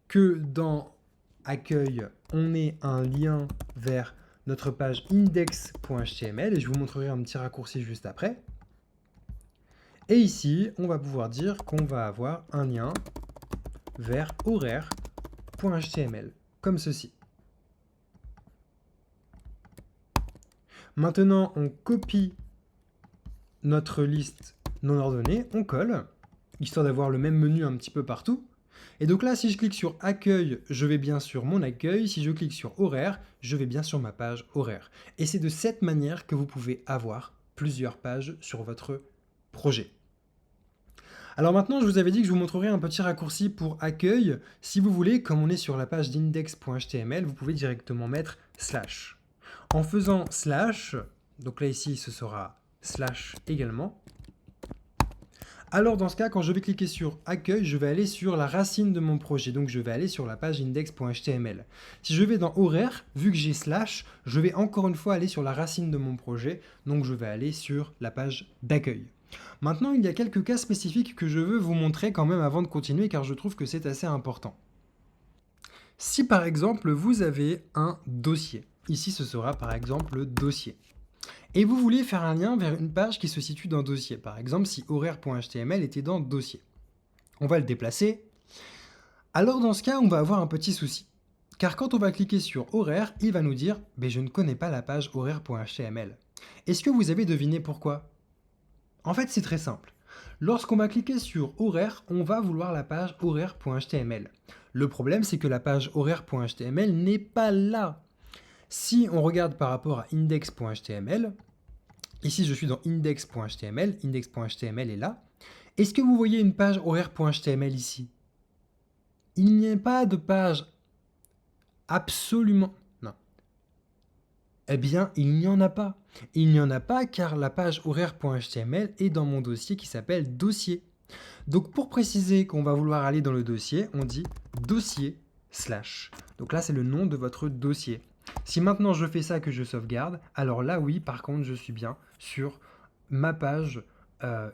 que dans accueil, on ait un lien vers notre page index.html, et je vous montrerai un petit raccourci juste après. Et ici, on va pouvoir dire qu'on va avoir un lien vers horaire.html, comme ceci. Maintenant, on copie notre liste non ordonnée, on colle, histoire d'avoir le même menu un petit peu partout. Et donc là, si je clique sur accueil, je vais bien sur mon accueil. Si je clique sur horaire, je vais bien sur ma page horaire. Et c'est de cette manière que vous pouvez avoir plusieurs pages sur votre projet. Alors maintenant, je vous avais dit que je vous montrerai un petit raccourci pour accueil. Si vous voulez, comme on est sur la page d'index.html, vous pouvez directement mettre slash. En faisant slash, donc là ici ce sera slash également. Alors dans ce cas, quand je vais cliquer sur accueil, je vais aller sur la racine de mon projet. Donc je vais aller sur la page index.html. Si je vais dans horaire, vu que j'ai slash, je vais encore une fois aller sur la racine de mon projet. Donc je vais aller sur la page d'accueil. Maintenant, il y a quelques cas spécifiques que je veux vous montrer quand même avant de continuer, car je trouve que c'est assez important. Si par exemple, vous avez un dossier, ici ce sera par exemple le dossier, et vous voulez faire un lien vers une page qui se situe dans dossier, par exemple si horaire.html était dans dossier. On va le déplacer. Alors dans ce cas, on va avoir un petit souci, car quand on va cliquer sur horaire, il va nous dire « je ne connais pas la page horaire.html ». Est-ce que vous avez deviné pourquoi ? En fait, c'est très simple. Lorsqu'on va cliquer sur horaire, on va vouloir la page horaire.html. Le problème, c'est que la page horaire.html n'est pas là. Si on regarde par rapport à index.html, ici je suis dans index.html, index.html est là. Est-ce que vous voyez une page horaire.html ici? Il n'y a pas de page absolument... Non. Eh bien, il n'y en a pas. Il n'y en a pas car la page horaire.html est dans mon dossier qui s'appelle dossier. Donc pour préciser qu'on va vouloir aller dans le dossier, on dit dossier slash. Donc là, c'est le nom de votre dossier. Si maintenant je fais ça que je sauvegarde, alors là oui, par contre, je suis bien sur ma page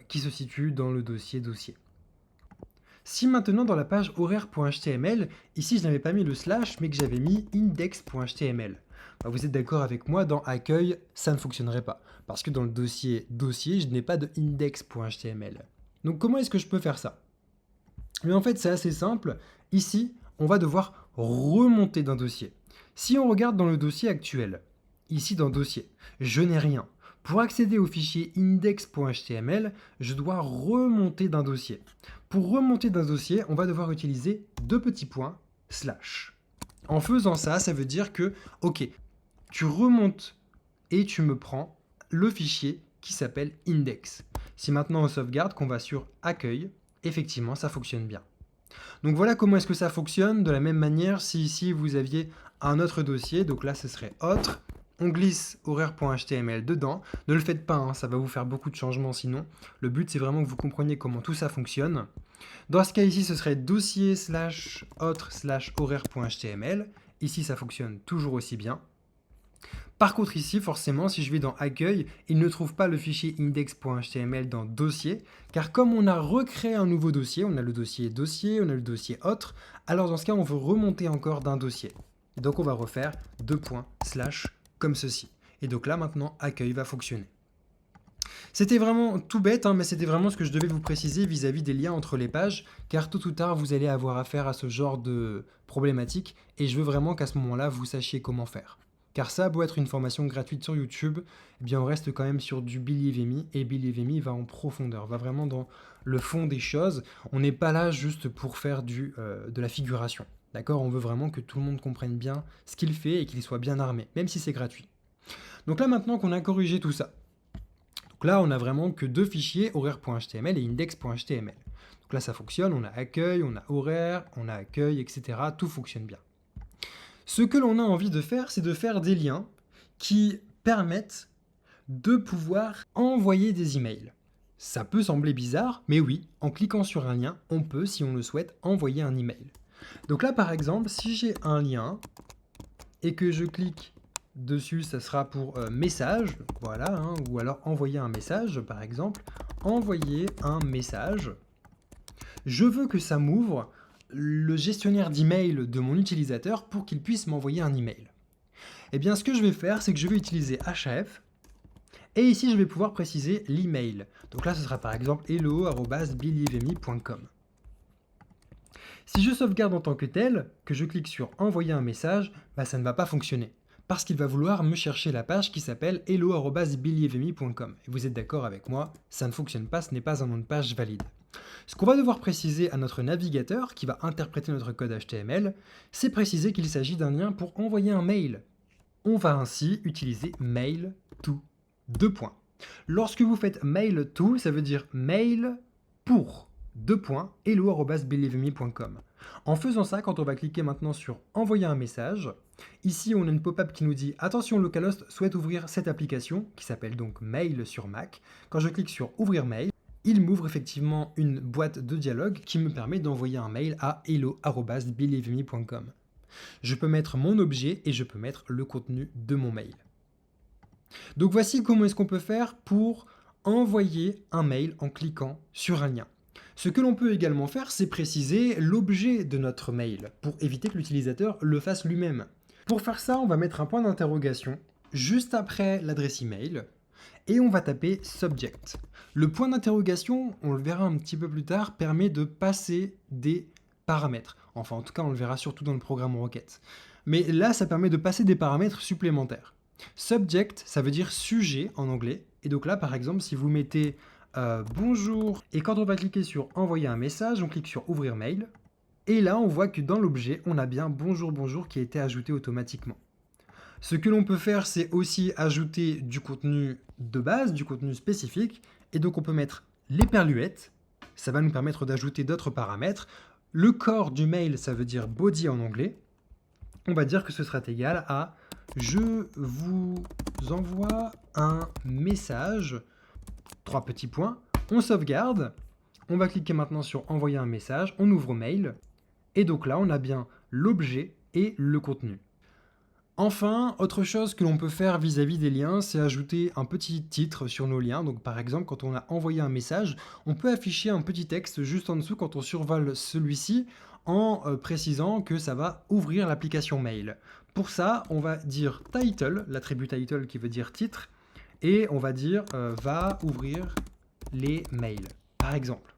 qui se situe dans le dossier. Si maintenant dans la page horaire.html, ici je n'avais pas mis le slash, mais que j'avais mis index.html, vous êtes d'accord avec moi, dans accueil, ça ne fonctionnerait pas. Parce que dans le dossier, je n'ai pas de index.html. Donc comment est-ce que je peux faire ça? Mais en fait, c'est assez simple. Ici, on va devoir remonter d'un dossier. Si on regarde dans le dossier actuel, ici dans dossier, je n'ai rien. Pour accéder au fichier index.html, je dois remonter d'un dossier. Pour remonter d'un dossier, on va devoir utiliser deux petits points, slash. En faisant ça, ça veut dire que, ok, tu remontes et tu me prends le fichier qui s'appelle index. Si maintenant on sauvegarde, qu'on va sur accueil, effectivement, ça fonctionne bien. Donc voilà comment est-ce que ça fonctionne. De la même manière, si ici vous aviez un autre dossier, donc là ce serait autre, on glisse horaire.html dedans. Ne le faites pas, hein, ça va vous faire beaucoup de changements sinon. Le but c'est vraiment que vous compreniez comment tout ça fonctionne. Dans ce cas ici, ce serait dossier slash autre slash horaire.html. Ici ça fonctionne toujours aussi bien. Par contre ici, forcément, si je vais dans accueil, il ne trouve pas le fichier index.html dans dossier, car comme on a recréé un nouveau dossier, on a le dossier, on a le dossier autre, alors dans ce cas, on veut remonter encore d'un dossier. Et donc on va refaire deux points slash comme ceci. Et donc là maintenant, accueil va fonctionner. C'était vraiment tout bête, hein, mais c'était vraiment ce que je devais vous préciser vis-à-vis des liens entre les pages, car tôt ou tard, vous allez avoir affaire à ce genre de problématique, et je veux vraiment qu'à ce moment-là, vous sachiez comment faire. Car ça, beau être une formation gratuite sur YouTube, eh bien on reste quand même sur du Believe Me, et Believe Me va en profondeur, va vraiment dans le fond des choses. On n'est pas là juste pour faire de la figuration. D'accord? On veut vraiment que tout le monde comprenne bien ce qu'il fait et qu'il soit bien armé, même si c'est gratuit. Donc là, maintenant qu'on a corrigé tout ça, donc là, on a vraiment que deux fichiers, horaire.html et index.html. Donc là, ça fonctionne, on a accueil, on a horaire, on a accueil, etc. Tout fonctionne bien. Ce que l'on a envie de faire, c'est de faire des liens qui permettent de pouvoir envoyer des emails. Ça peut sembler bizarre, mais oui, en cliquant sur un lien, on peut, si on le souhaite, envoyer un email. Donc là, par exemple, si j'ai un lien et que je clique dessus, ça sera pour message, voilà, hein, ou alors envoyer un message, par exemple, envoyer un message. Je veux que ça m'ouvre le gestionnaire d'email de mon utilisateur pour qu'il puisse m'envoyer un email. Eh bien, ce que je vais faire, c'est que je vais utiliser HF et ici, je vais pouvoir préciser l'email. Donc là, ce sera par exemple hello@believeme.com. Si je sauvegarde en tant que tel, que je clique sur envoyer un message, ça ne va pas fonctionner. Parce qu'il va vouloir me chercher la page qui s'appelle hello@believeme.com. Et vous êtes d'accord avec moi, ça ne fonctionne pas, ce n'est pas un nom de page valide. Ce qu'on va devoir préciser à notre navigateur qui va interpréter notre code HTML, c'est préciser qu'il s'agit d'un lien pour envoyer un mail. On va ainsi utiliser mail to. Deux points. Lorsque vous faites mail to, ça veut dire mail pour. Deux points, hello@believeme.com. En faisant ça, quand on va cliquer maintenant sur envoyer un message, ici on a une pop-up qui nous dit attention, localhost souhaite ouvrir cette application qui s'appelle donc mail sur Mac. Quand je clique sur ouvrir mail, il m'ouvre effectivement une boîte de dialogue qui me permet d'envoyer un mail à hello@believeme.com. Je peux mettre mon objet et je peux mettre le contenu de mon mail. Donc voici comment est-ce qu'on peut faire pour envoyer un mail en cliquant sur un lien. Ce que l'on peut également faire, c'est préciser l'objet de notre mail pour éviter que l'utilisateur le fasse lui-même. Pour faire ça, on va mettre un point d'interrogation juste après l'adresse email et on va taper subject. Le point d'interrogation, on le verra un petit peu plus tard, permet de passer des paramètres. Enfin, en tout cas, on le verra surtout dans le programme en requête. Mais là, ça permet de passer des paramètres supplémentaires. Subject, ça veut dire sujet en anglais. Et donc là, par exemple, si vous mettez bonjour, et quand on va cliquer sur envoyer un message, on clique sur ouvrir mail. Et là, on voit que dans l'objet, on a bien bonjour qui a été ajouté automatiquement. Ce que l'on peut faire, c'est aussi ajouter du contenu de base, du contenu spécifique. Et donc, on peut mettre l'éperluette. Ça va nous permettre d'ajouter d'autres paramètres. Le corps du mail, ça veut dire body en anglais. on va dire que ce sera égal à je vous envoie un message, 3 petits points, on sauvegarde, on va cliquer maintenant sur envoyer un message, on ouvre mail, et donc là on a bien l'objet et le contenu. Enfin, autre chose que l'on peut faire vis-à-vis des liens, c'est ajouter un petit titre sur nos liens. Donc par exemple, quand on a envoyé un message, on peut afficher un petit texte juste en dessous quand on survole celui-ci en précisant que ça va ouvrir l'application mail. Pour ça, on va dire title, l'attribut title qui veut dire titre, et on va dire va ouvrir les mails, par exemple.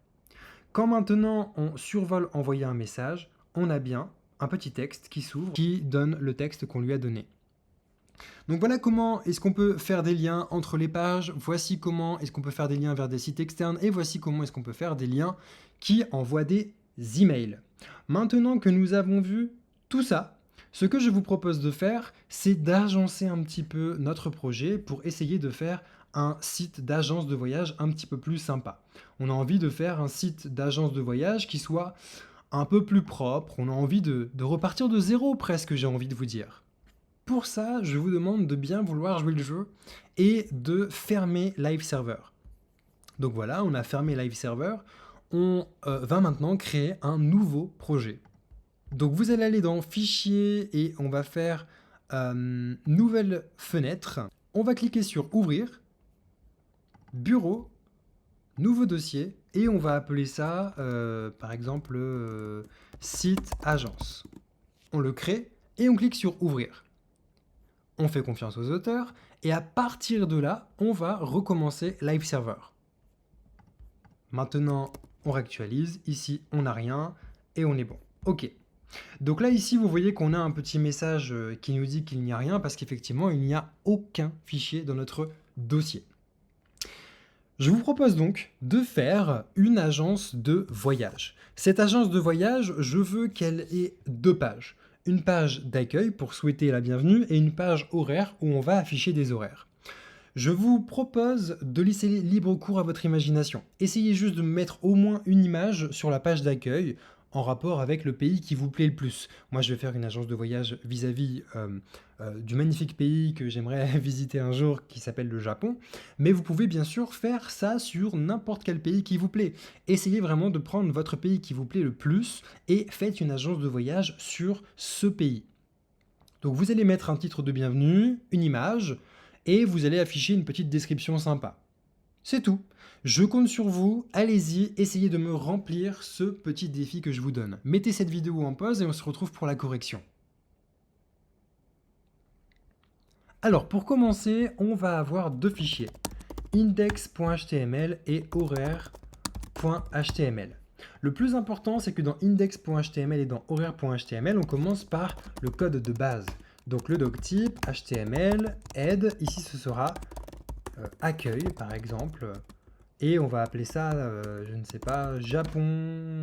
Quand maintenant on survole envoyer un message, on a bien un petit texte qui s'ouvre, qui donne le texte qu'on lui a donné. Donc voilà comment est-ce qu'on peut faire des liens entre les pages, voici comment est-ce qu'on peut faire des liens vers des sites externes, et voici comment est-ce qu'on peut faire des liens qui envoient des emails. Maintenant que nous avons vu tout ça, ce que je vous propose de faire, c'est d'agencer un petit peu notre projet pour essayer de faire un site d'agence de voyage un petit peu plus sympa. On a envie de faire un site d'agence de voyage qui soit un peu plus propre, on a envie de repartir de zéro presque, j'ai envie de vous dire. Pour ça, je vous demande de bien vouloir jouer le jeu et de fermer Live Server. Donc voilà, on a fermé Live Server, on va maintenant créer un nouveau projet. Donc vous allez aller dans Fichier et on va faire Nouvelle fenêtre. On va cliquer sur Ouvrir, Bureau, Nouveau dossier, et on va appeler ça, par exemple, Site Agence. On le crée et on clique sur Ouvrir. On fait confiance aux auteurs, et à partir de là, on va recommencer Live Server. Maintenant, on réactualise. Ici, on n'a rien, et on est bon. OK. Donc là, ici, vous voyez qu'on a un petit message qui nous dit qu'il n'y a rien, parce qu'effectivement, il n'y a aucun fichier dans notre dossier. Je vous propose donc de faire une agence de voyage. Cette agence de voyage, je veux qu'elle ait 2 pages. Une page d'accueil pour souhaiter la bienvenue et une page horaire où on va afficher des horaires. Je vous propose de laisser libre cours à votre imagination. Essayez juste de mettre au moins une image sur la page d'accueil en rapport avec le pays qui vous plaît le plus. Moi, je vais faire une agence de voyage vis-à-vis du magnifique pays que j'aimerais visiter un jour qui s'appelle le Japon. Mais vous pouvez bien sûr faire ça sur n'importe quel pays qui vous plaît. Essayez vraiment de prendre votre pays qui vous plaît le plus et faites une agence de voyage sur ce pays. Donc vous allez mettre un titre de bienvenue, une image, et vous allez afficher une petite description sympa. C'est tout. Je compte sur vous, allez-y, essayez de me remplir ce petit défi que je vous donne. Mettez cette vidéo en pause et on se retrouve pour la correction. Alors pour commencer, on va avoir 2 fichiers, index.html et horaire.html. Le plus important, c'est que dans index.html et dans horaire.html, on commence par le code de base. Donc le doctype, HTML, head, ici ce sera accueil par exemple, et on va appeler ça, je ne sais pas, Japon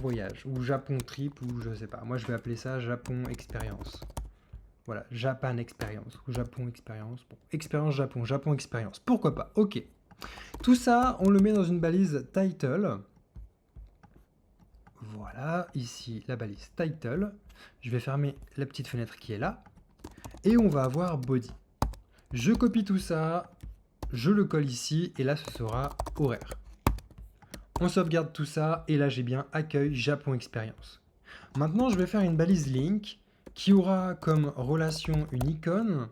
voyage, ou Japon trip, ou je sais pas. Moi je vais appeler ça Japon expérience. Voilà, Japan expérience, ou Japon expérience. Bon, expérience Japon, Japon expérience, pourquoi pas, ok. Tout ça, on le met dans une balise title. Voilà, ici la balise title. Je vais fermer la petite fenêtre qui est là. Et on va avoir body. Je copie tout ça, je le colle ici, et là ce sera horaire. On sauvegarde tout ça, et là j'ai bien accueil Japon expérience. Maintenant je vais faire une balise link qui aura comme relation une icône.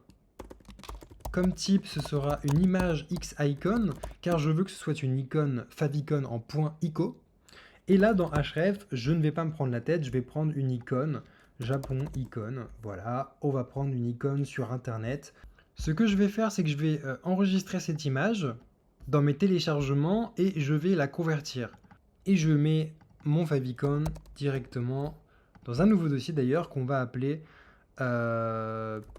Comme type, ce sera une image xicon, car je veux que ce soit une icône favicon en .ico. Et là, dans href, je ne vais pas me prendre la tête, je vais prendre une icône, Japon icône. Voilà, on va prendre une icône sur Internet. Ce que je vais faire, c'est que je vais enregistrer cette image dans mes téléchargements et je vais la convertir. Et je mets mon favicon directement dans un nouveau dossier d'ailleurs qu'on va appeler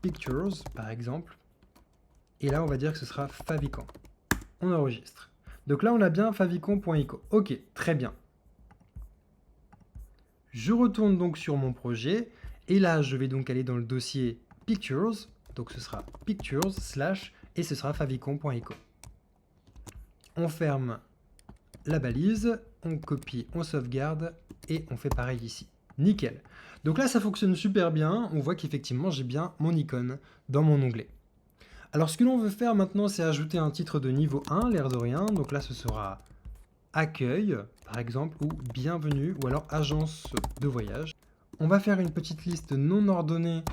Pictures, par exemple. Et là, on va dire que ce sera favicon. On enregistre. Donc là, on a bien favicon.ico. Ok, très bien. Je retourne donc sur mon projet. Et là, je vais donc aller dans le dossier Pictures. Donc ce sera Pictures / et ce sera favicon.ico. On ferme la balise, on copie, on sauvegarde et on fait pareil ici. Nickel. Donc là, ça fonctionne super bien. On voit qu'effectivement, j'ai bien mon icône dans mon onglet. Alors, ce que l'on veut faire maintenant, c'est ajouter un titre de niveau 1, l'air de rien. Donc là, ce sera accueil, par exemple, ou bienvenue, ou alors agence de voyage. On va faire une petite liste non ordonnée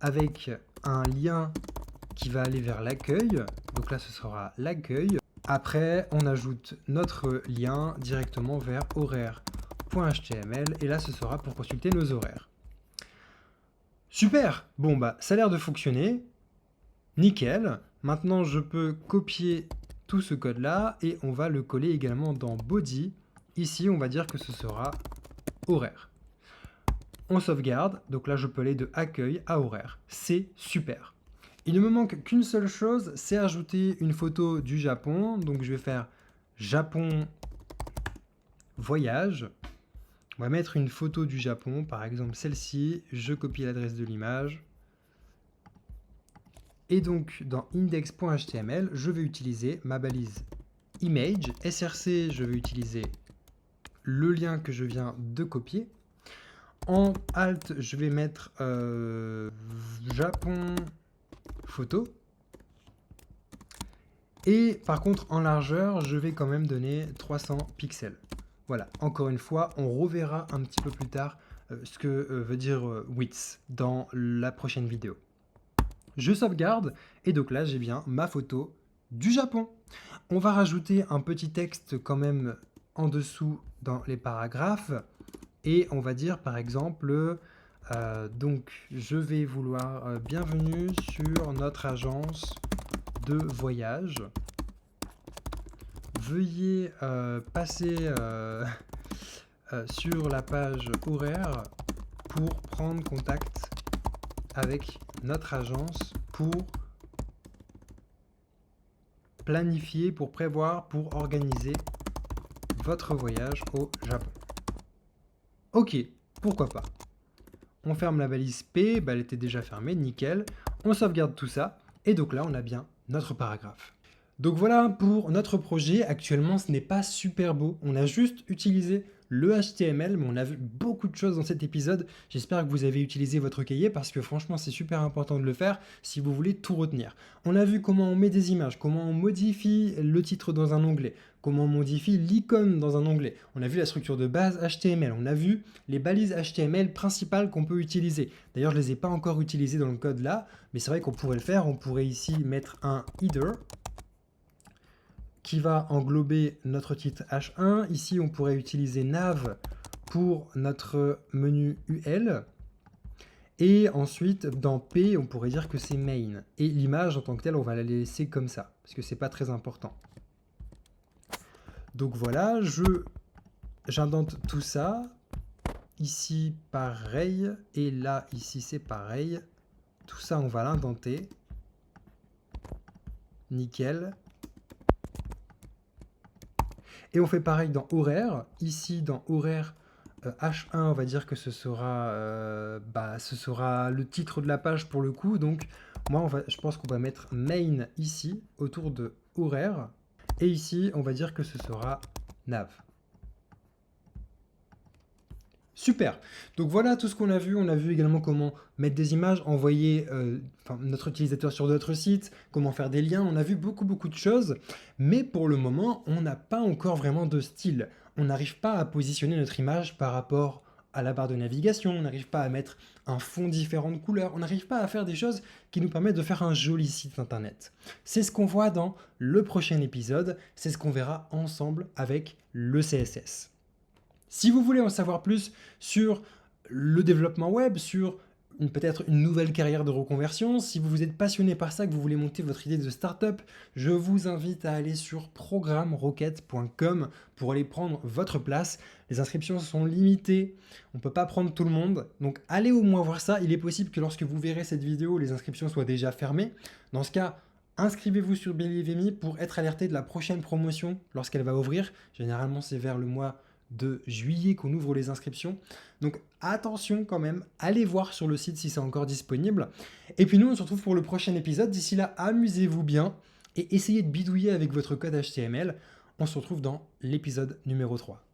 avec un lien qui va aller vers l'accueil. Donc là, ce sera l'accueil. Après, on ajoute notre lien directement vers horaire.html et là, ce sera pour consulter nos horaires. Super! Bon, bah, ça a l'air de fonctionner. Nickel. Maintenant, je peux copier tout ce code-là et on va le coller également dans body. Ici, on va dire que ce sera horaire. On sauvegarde. Donc là, je peux aller de accueil à horaire. C'est super. Il ne me manque qu'une seule chose, c'est ajouter une photo du Japon. Donc je vais faire Japon voyage. On va mettre une photo du Japon, par exemple celle-ci. Je copie l'adresse de l'image. Et donc dans index.html, je vais utiliser ma balise image. src, je vais utiliser le lien que je viens de copier. En alt, je vais mettre Japon photo. Et par contre, en largeur, je vais quand même donner 300 pixels. Voilà, encore une fois, on reverra un petit peu plus tard ce que veut dire width dans la prochaine vidéo. Je sauvegarde et donc là, j'ai bien ma photo du Japon. On va rajouter un petit texte quand même en dessous dans les paragraphes et on va dire par exemple donc je vais vouloir bienvenue sur notre agence de voyage. Veuillez passer sur la page horaire pour prendre contact avec notre agence pour planifier, pour prévoir, pour organiser votre voyage au Japon. Ok, pourquoi pas. On ferme la balise P, bah elle était déjà fermée, nickel. On sauvegarde tout ça, et donc là on a bien notre paragraphe. Donc voilà pour notre projet. Actuellement ce n'est pas super beau, on a juste utilisé le HTML, mais on a vu beaucoup de choses dans cet épisode. J'espère que vous avez utilisé votre cahier parce que franchement c'est super important de le faire si vous voulez tout retenir. On a vu comment on met des images, comment on modifie le titre dans un onglet, comment on modifie l'icône dans un onglet. On a vu la structure de base HTML, on a vu les balises HTML principales qu'on peut utiliser. D'ailleurs je ne les ai pas encore utilisées dans le code là, mais c'est vrai qu'on pourrait le faire. On pourrait ici mettre un header qui va englober notre titre H1. Ici, on pourrait utiliser nav pour notre menu UL. Et ensuite, dans P, on pourrait dire que c'est main. Et l'image en tant que telle, on va la laisser comme ça, parce que c'est pas très important. Donc voilà, j'indente tout ça. Ici, pareil. Et là, ici, c'est pareil. Tout ça, on va l'indenter. Nickel. Et on fait pareil dans horaire. Ici, dans horaire H1, on va dire que ce sera le titre de la page pour le coup. Donc, moi, je pense qu'on va mettre main ici, autour de horaire. Et ici, on va dire que ce sera nav. Super. Donc voilà tout ce qu'on a vu. On a vu également comment mettre des images, envoyer notre utilisateur sur d'autres sites, comment faire des liens. On a vu beaucoup de choses. Mais pour le moment, on n'a pas encore vraiment de style. On n'arrive pas à positionner notre image par rapport à la barre de navigation. On n'arrive pas à mettre un fond différent de couleurs. On n'arrive pas à faire des choses qui nous permettent de faire un joli site internet. C'est ce qu'on voit dans le prochain épisode. C'est ce qu'on verra ensemble avec le CSS. Si vous voulez en savoir plus sur le développement web, sur peut-être une nouvelle carrière de reconversion, si vous êtes passionné par ça, que vous voulez monter votre idée de start-up, je vous invite à aller sur programmerocket.com pour aller prendre votre place. Les inscriptions sont limitées, on ne peut pas prendre tout le monde, donc allez au moins voir ça. Il est possible que lorsque vous verrez cette vidéo, les inscriptions soient déjà fermées. Dans ce cas, inscrivez-vous sur Believe.me pour être alerté de la prochaine promotion lorsqu'elle va ouvrir. Généralement, c'est vers le mois de juillet qu'on ouvre les inscriptions. Donc attention quand même, allez voir sur le site si c'est encore disponible. Et puis nous, on se retrouve pour le prochain épisode. D'ici là, amusez-vous bien et essayez de bidouiller avec votre code HTML. On se retrouve dans l'épisode numéro 3.